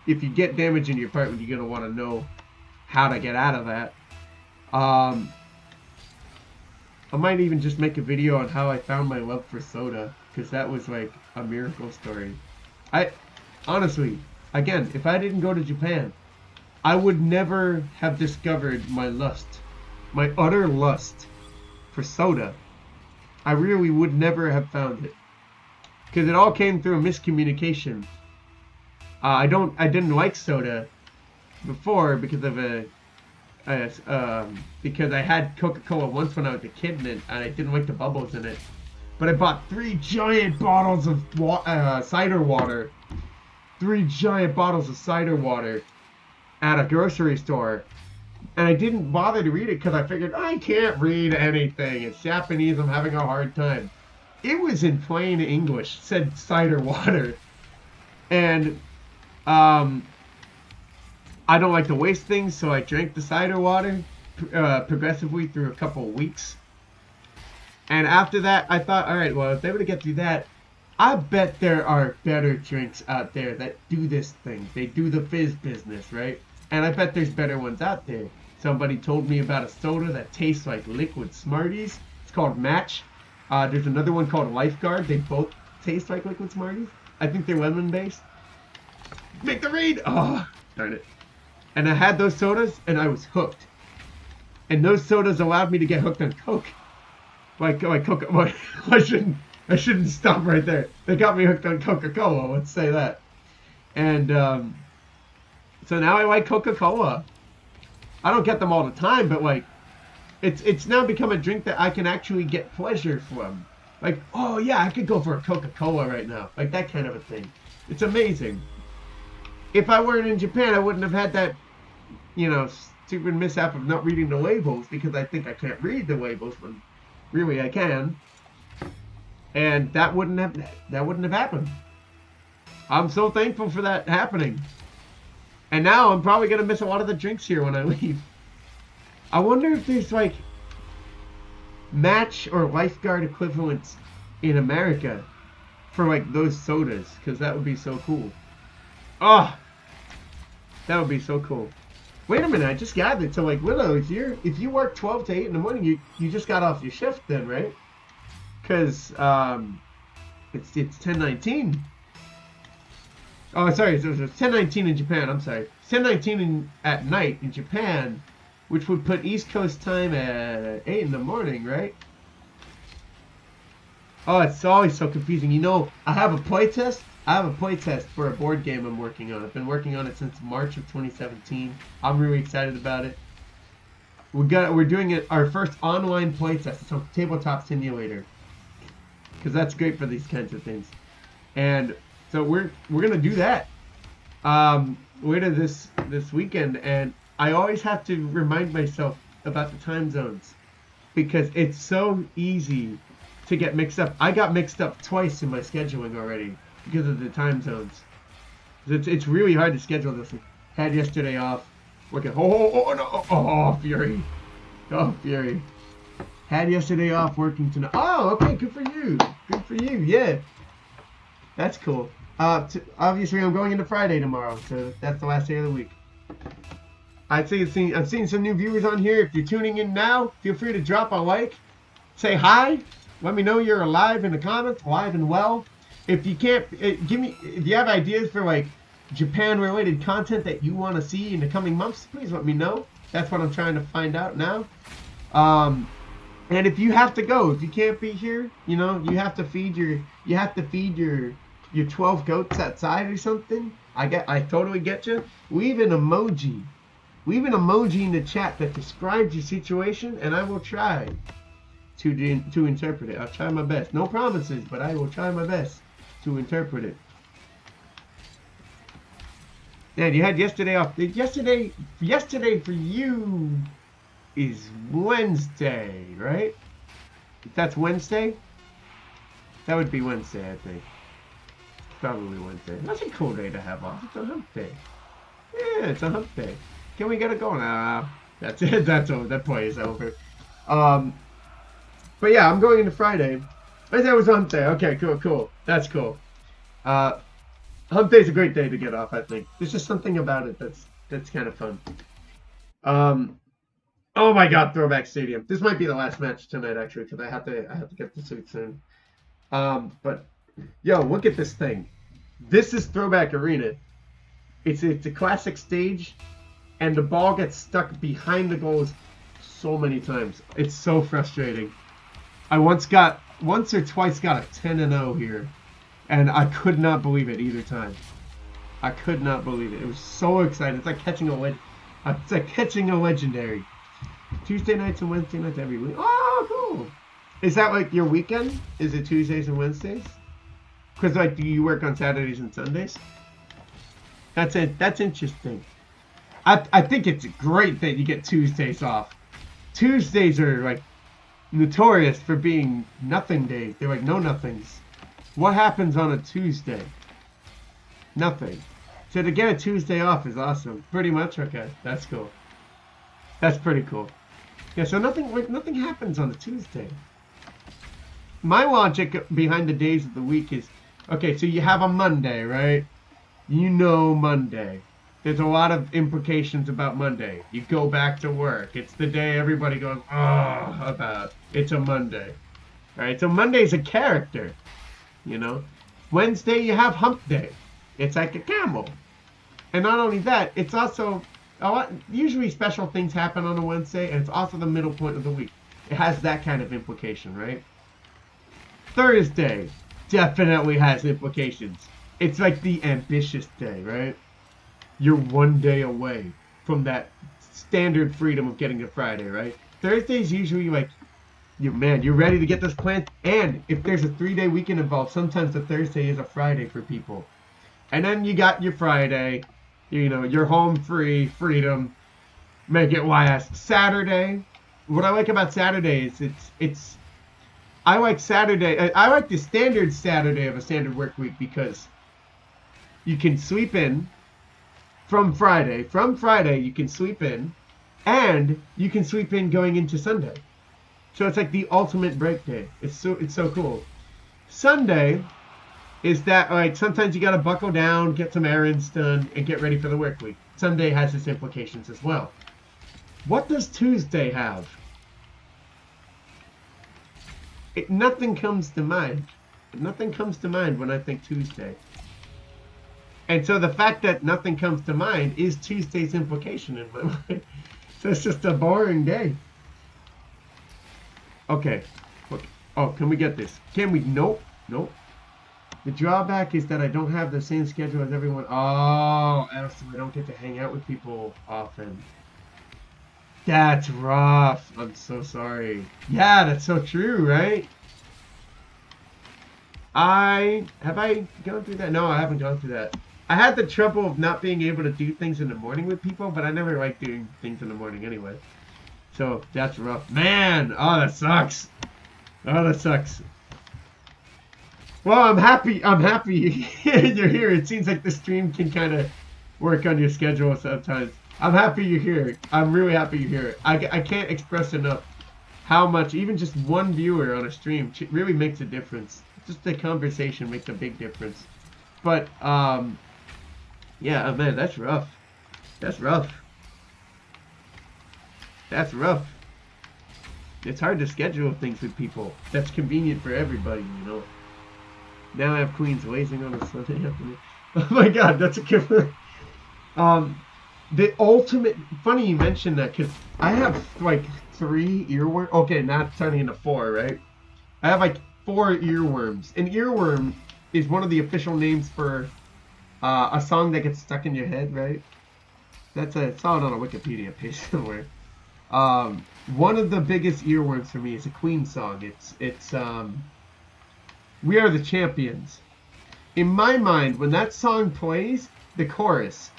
if you get damage in your apartment, you're going to want to know how to get out of that. I might even just make a video on how I found my love for soda, because that was like a miracle story. Honestly, again, if I didn't go to Japan, I would never have discovered my lust, my utter lust for soda. I really would never have found it, because it all came through a miscommunication. I didn't like soda before because of because I had Coca-Cola once when I was a kid, and I didn't like the bubbles in it. But I bought 3 giant bottles of cider water. 3 giant bottles of cider water at a grocery store. And I didn't bother to read it because I figured, I can't read anything. It's Japanese, I'm having a hard time. It was in plain English. It said cider water. And I don't like to waste things, so I drank the cider water progressively through a couple of weeks. And after that, I thought, all right, well, if they were to get through that, I bet there are better drinks out there that do this thing. They do the fizz business, right? And I bet there's better ones out there. Somebody told me about a soda that tastes like liquid Smarties. It's called Match. There's another one called Lifeguard. They both taste like liquid Smarties. I think they're lemon-based. Make the read! Oh, darn it. And I had those sodas, and I was hooked. And those sodas allowed me to get hooked on Coke. Like Coca. I shouldn't stop right there. They got me hooked on Coca-Cola. Let's say that. And so now I like Coca-Cola. I don't get them all the time, but like, it's now become a drink that I can actually get pleasure from. Like, oh yeah, I could go for a Coca-Cola right now. Like that kind of a thing. It's amazing. If I weren't in Japan, I wouldn't have had that, you know, stupid mishap of not reading the labels, because I think I can't read the labels when really I can. And that wouldn't have happened. I'm so thankful for that happening. And now I'm probably going to miss a lot of the drinks here when I leave. I wonder if there's like Match or Lifeguard equivalents in America for like those sodas, because that would be so cool. Oh, that would be so cool. Wait a minute, I just gathered. So like, Willow, if you work 12 to 8 in the morning, you just got off your shift then, right? Because it's 10:19. Oh, sorry, so it's 10:19 in Japan. I'm sorry, 10:19 at night in Japan, which would put East Coast time at 8 in the morning, right? Oh, it's always so confusing. You know, I have a playtest. For a board game I'm working on. I've been working on it since March of 2017. I'm really excited about it. We're doing it, our first online playtest. It's on Tabletop Simulator, because that's great for these kinds of things. And so we're gonna do that later this weekend. And I always have to remind myself about the time zones, because it's so easy to get mixed up. I got mixed up twice in my scheduling already because of the time zones. It's really hard to schedule this. Had yesterday off. Working. Oh no! Oh, Fury. Oh, Fury. Had yesterday off working tonight. Oh, okay. Good for you. Good for you. Yeah. That's cool. Obviously, I'm going into Friday tomorrow, so that's the last day of the week. I've seen some new viewers on here. If you're tuning in now, feel free to drop a like. Say hi. Let me know you're alive in the comments, alive and well. If you can't, if you have ideas for like Japan-related content that you want to see in the coming months, please let me know. That's what I'm trying to find out now. And if you have to go, if you can't be here, you know, you have to feed your 12 goats outside or something. I totally get you. Leave an emoji in the chat that describes your situation, and I will try to interpret it. I'll try my best. No promises, but I will try my best to interpret it. And you had yesterday off. Yesterday for you is Wednesday, right? If that's Wednesday, that would be Wednesday, I think. Probably Wednesday. That's a cool day to have off. It's a hump day. Yeah, it's a hump day. Can we get it going? That's it. That's over. That point is over. But yeah, I'm going into Friday. I said it was hump day. Okay, cool. That's cool. Hump day's a great day to get off, I think. There's just something about it that's kind of fun. Oh my God, Throwback Stadium. This might be the last match tonight, actually, because I have to get the suit soon. But yo, look at this thing. This is Throwback Arena. It's a classic stage, and the ball gets stuck behind the goals so many times. It's so frustrating. I once or twice got a 10-0 here, and I could not believe it either time. I could not believe it. It was so exciting. It's like catching a legendary. Tuesday nights and Wednesday nights every week. Oh, cool. Is that like your weekend? Is it Tuesdays and Wednesdays? Because like, do you work on Saturdays and Sundays? That's it. That's interesting. I think it's great that you get Tuesdays off. Tuesdays are like notorious for being nothing days. They're like no nothings. What happens on a Tuesday? Nothing. So to get a Tuesday off is awesome. Pretty much. Okay, that's cool. That's pretty cool. Yeah, so nothing happens on a Tuesday. My logic behind the days of the week is, okay, so you have a Monday, right? You know Monday. There's a lot of implications about Monday. You go back to work. It's the day everybody goes, oh, about. It's a Monday. Right? So Monday's a character, you know? Wednesday, you have hump day. It's like a camel. And not only that, it's also usually special things happen on a Wednesday, and it's also the middle point of the week. It has that kind of implication, right? Thursday definitely has implications. It's like the ambitious day, right? You're one day away from that standard freedom of getting to Friday, right? Thursday's usually like, you're ready to get this planned. And if there's a 3-day weekend involved, sometimes the Thursday is a Friday for people. And then you got your Friday, you know, you're home free, freedom, make it YS. Saturday, what I like about Saturday is I like Saturday, I like the standard Saturday of a standard work week because you can sleep in from Friday. From Friday, you can sleep in, and you can sleep in going into Sunday. So it's like the ultimate break day. It's so cool. Sunday is that, like, sometimes you gotta buckle down, get some errands done, and get ready for the work week. Sunday has its implications as well. What does Tuesday have? Nothing comes to mind. Nothing comes to mind when I think Tuesday. And so the fact that nothing comes to mind is Tuesday's implication in my mind. So it's just a boring day. Okay. Oh, can we get this? Can we? Nope. The drawback is that I don't have the same schedule as everyone. Oh, so I don't get to hang out with people often. That's rough. I'm so sorry. Yeah, that's so true, right? Have I gone through that? No, I haven't gone through that. I had the trouble of not being able to do things in the morning with people, but I never liked doing things in the morning anyway. So that's rough. Man, oh, that sucks. Oh, that sucks. Well, I'm happy. I'm happy you're here. It seems like the stream can kind of work on your schedule sometimes. I'm happy you're here. I'm really happy you're here. I can't express enough how much even just one viewer on a stream really makes a difference. Just the conversation makes a big difference. But yeah, man, that's rough. That's rough. That's rough. It's hard to schedule things with people. That's convenient for everybody, you know. Now I have Queens Blazing on a Sunday afternoon. Oh my god, that's a good one. The ultimate... Funny you mentioned that, because I have, like, 3 earworms. Okay, not turning into 4, right? I have, like, 4 earworms. An earworm is one of the official names for a song that gets stuck in your head, right? I saw it on a Wikipedia page somewhere. One of the biggest earworms for me is a Queen song. It's We Are the Champions. In my mind, when that song plays, the chorus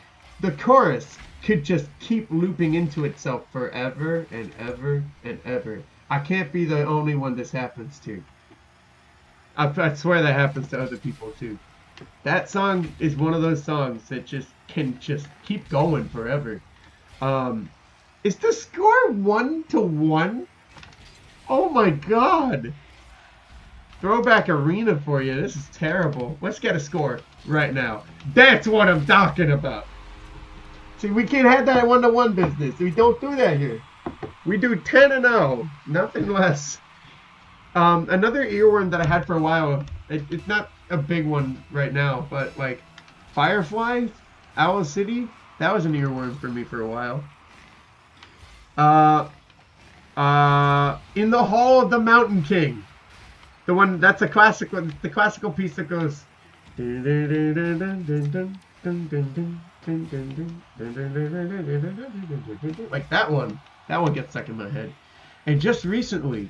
could just keep looping into itself forever and ever and ever. I can't be the only one this happens to. I swear that happens to other people too. That song is one of those songs that can keep going forever. Is the score 1-1? Oh my god! Throwback arena for you. This is terrible. Let's get a score right now. That's what I'm talking about. See, we can't have that 1-1 business. We don't do that here. We do 10-0, nothing less. Another earworm that I had for a while. It's not a big one right now, but like Firefly, Owl City. That was an earworm for me for a while. In the Hall of the Mountain King. The one that's a classic one, the classical piece that goes like that one. That one gets stuck in my head. And just recently,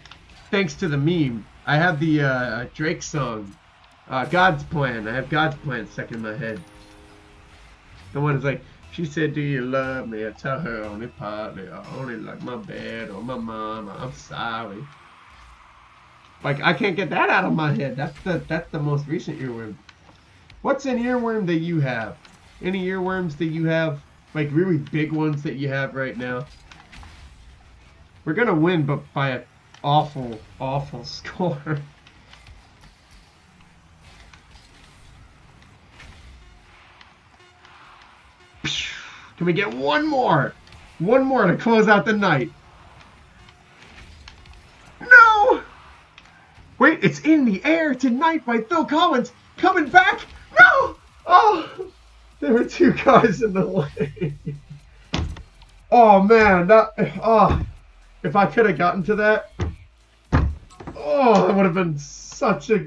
thanks to the meme, I have the Drake song, God's Plan. I have God's Plan stuck in my head. The one is like, she said, do you love me? I tell her only partly, I only like my bed or my mama. I'm sorry. Like, I can't get that out of my head. That's the most recent earworm. What's an earworm that you have? Any earworms that you have? Like, really big ones that you have right now? We're gonna win, but by an awful, awful score. Can we get one more? One more to close out the night. No! Wait, it's In the Air Tonight by Phil Collins. Coming back? No! Oh! There were 2 cars in the way. Oh, man. If I could have gotten to that. Oh, that would have been such a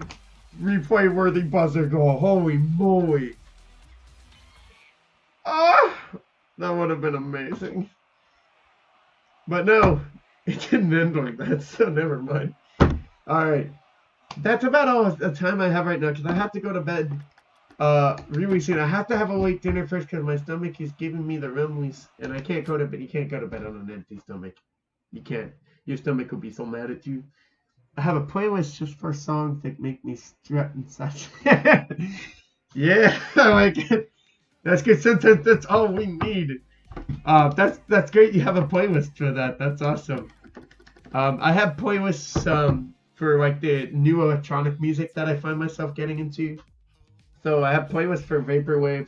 replay-worthy buzzer goal. Holy moly. That would have been amazing. But no, it didn't end like that, so never mind. Alright. That's about all the time I have right now, because I have to go to bed really soon. I have to have a late dinner first, because my stomach is giving me the rumblies, and I can't go to bed. You can't go to bed on an empty stomach. You can't. Your stomach will be so mad at you. I have a playlist just for songs that make me strut and such. Yeah, I like it. That's good. Sometimes that's all we need. That's great. You have a playlist for that. That's awesome. I have playlists for like the new electronic music that I find myself getting into. So I have playlists for vaporwave.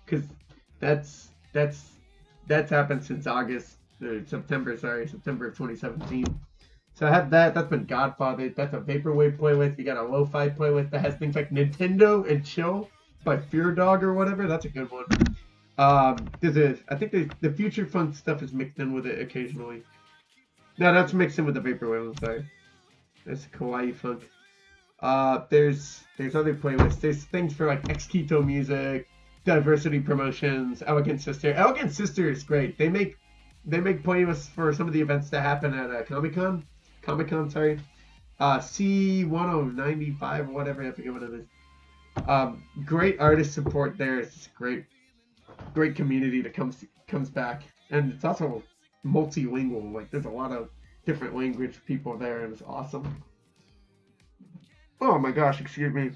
Because that's happened since September of 2017. So I have that. That's been Godfather. That's a vaporwave playlist. You got a lo-fi playlist that has things like Nintendo and Chill by Fear Dog or whatever. That's a good one. I think the Future Funk stuff is mixed in with it occasionally. No, that's mixed in with the vaporwave. I'm sorry. That's Kawaii Funk. There's other playlists. There's things for like Ex-Keto music, Diversity Promotions, Elegant Sister. Elegant Sister is great. They make playlists for some of the events that happen at Comic-Con, sorry. C1095 or whatever, I forget what it is. Great artist support there. It's great community that comes back, and it's also multilingual. Like there's a lot of different language people there, and it's awesome. Oh my gosh, excuse me.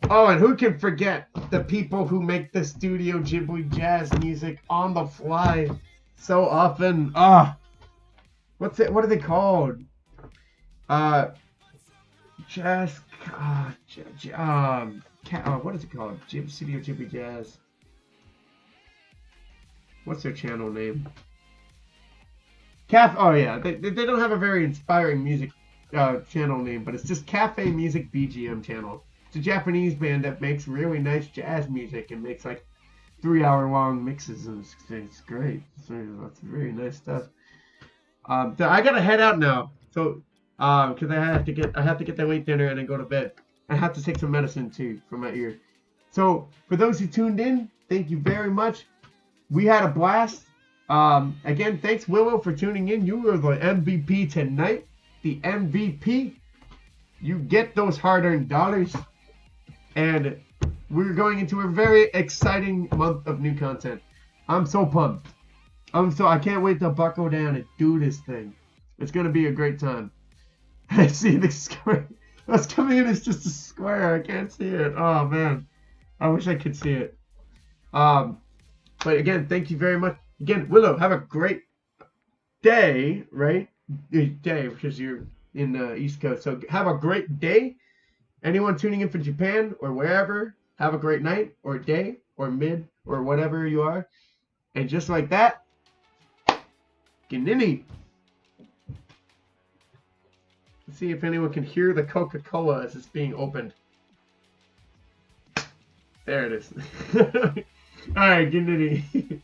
Oh, and who can forget the people who make the Studio Ghibli jazz music on the fly so often? What are they called? Jazz. What is it called? Studio Ghibli Jazz. What's their channel name? Oh yeah, they don't have a very inspiring music channel name, but it's just Cafe Music BGM channel. It's a Japanese band that makes really nice jazz music and makes like 3-hour long mixes, and it's great. It's very nice stuff. So I gotta head out now. So because I have to get that late dinner and then go to bed. I have to take some medicine too for my ear. So for those who tuned in, thank you very much. We had a blast. Again, thanks Willow for tuning in. You were the MVP tonight. The MVP. You get those hard-earned dollars. And we're going into a very exciting month of new content. I'm so pumped. I can't wait to buckle down and do this thing. It's gonna be a great time. I see the square. What's coming in is just a square. I can't see it. Oh man. I wish I could see it. But again, thank you very much. Again, Willow, have a great day, right? Day, because you're in the East Coast. So have a great day. Anyone tuning in from Japan or wherever, have a great night or day or mid or whatever you are. And just like that, Cueandeigh. Let's see if anyone can hear the Coca-Cola as it's being opened. There it is. All right, Cueandeigh.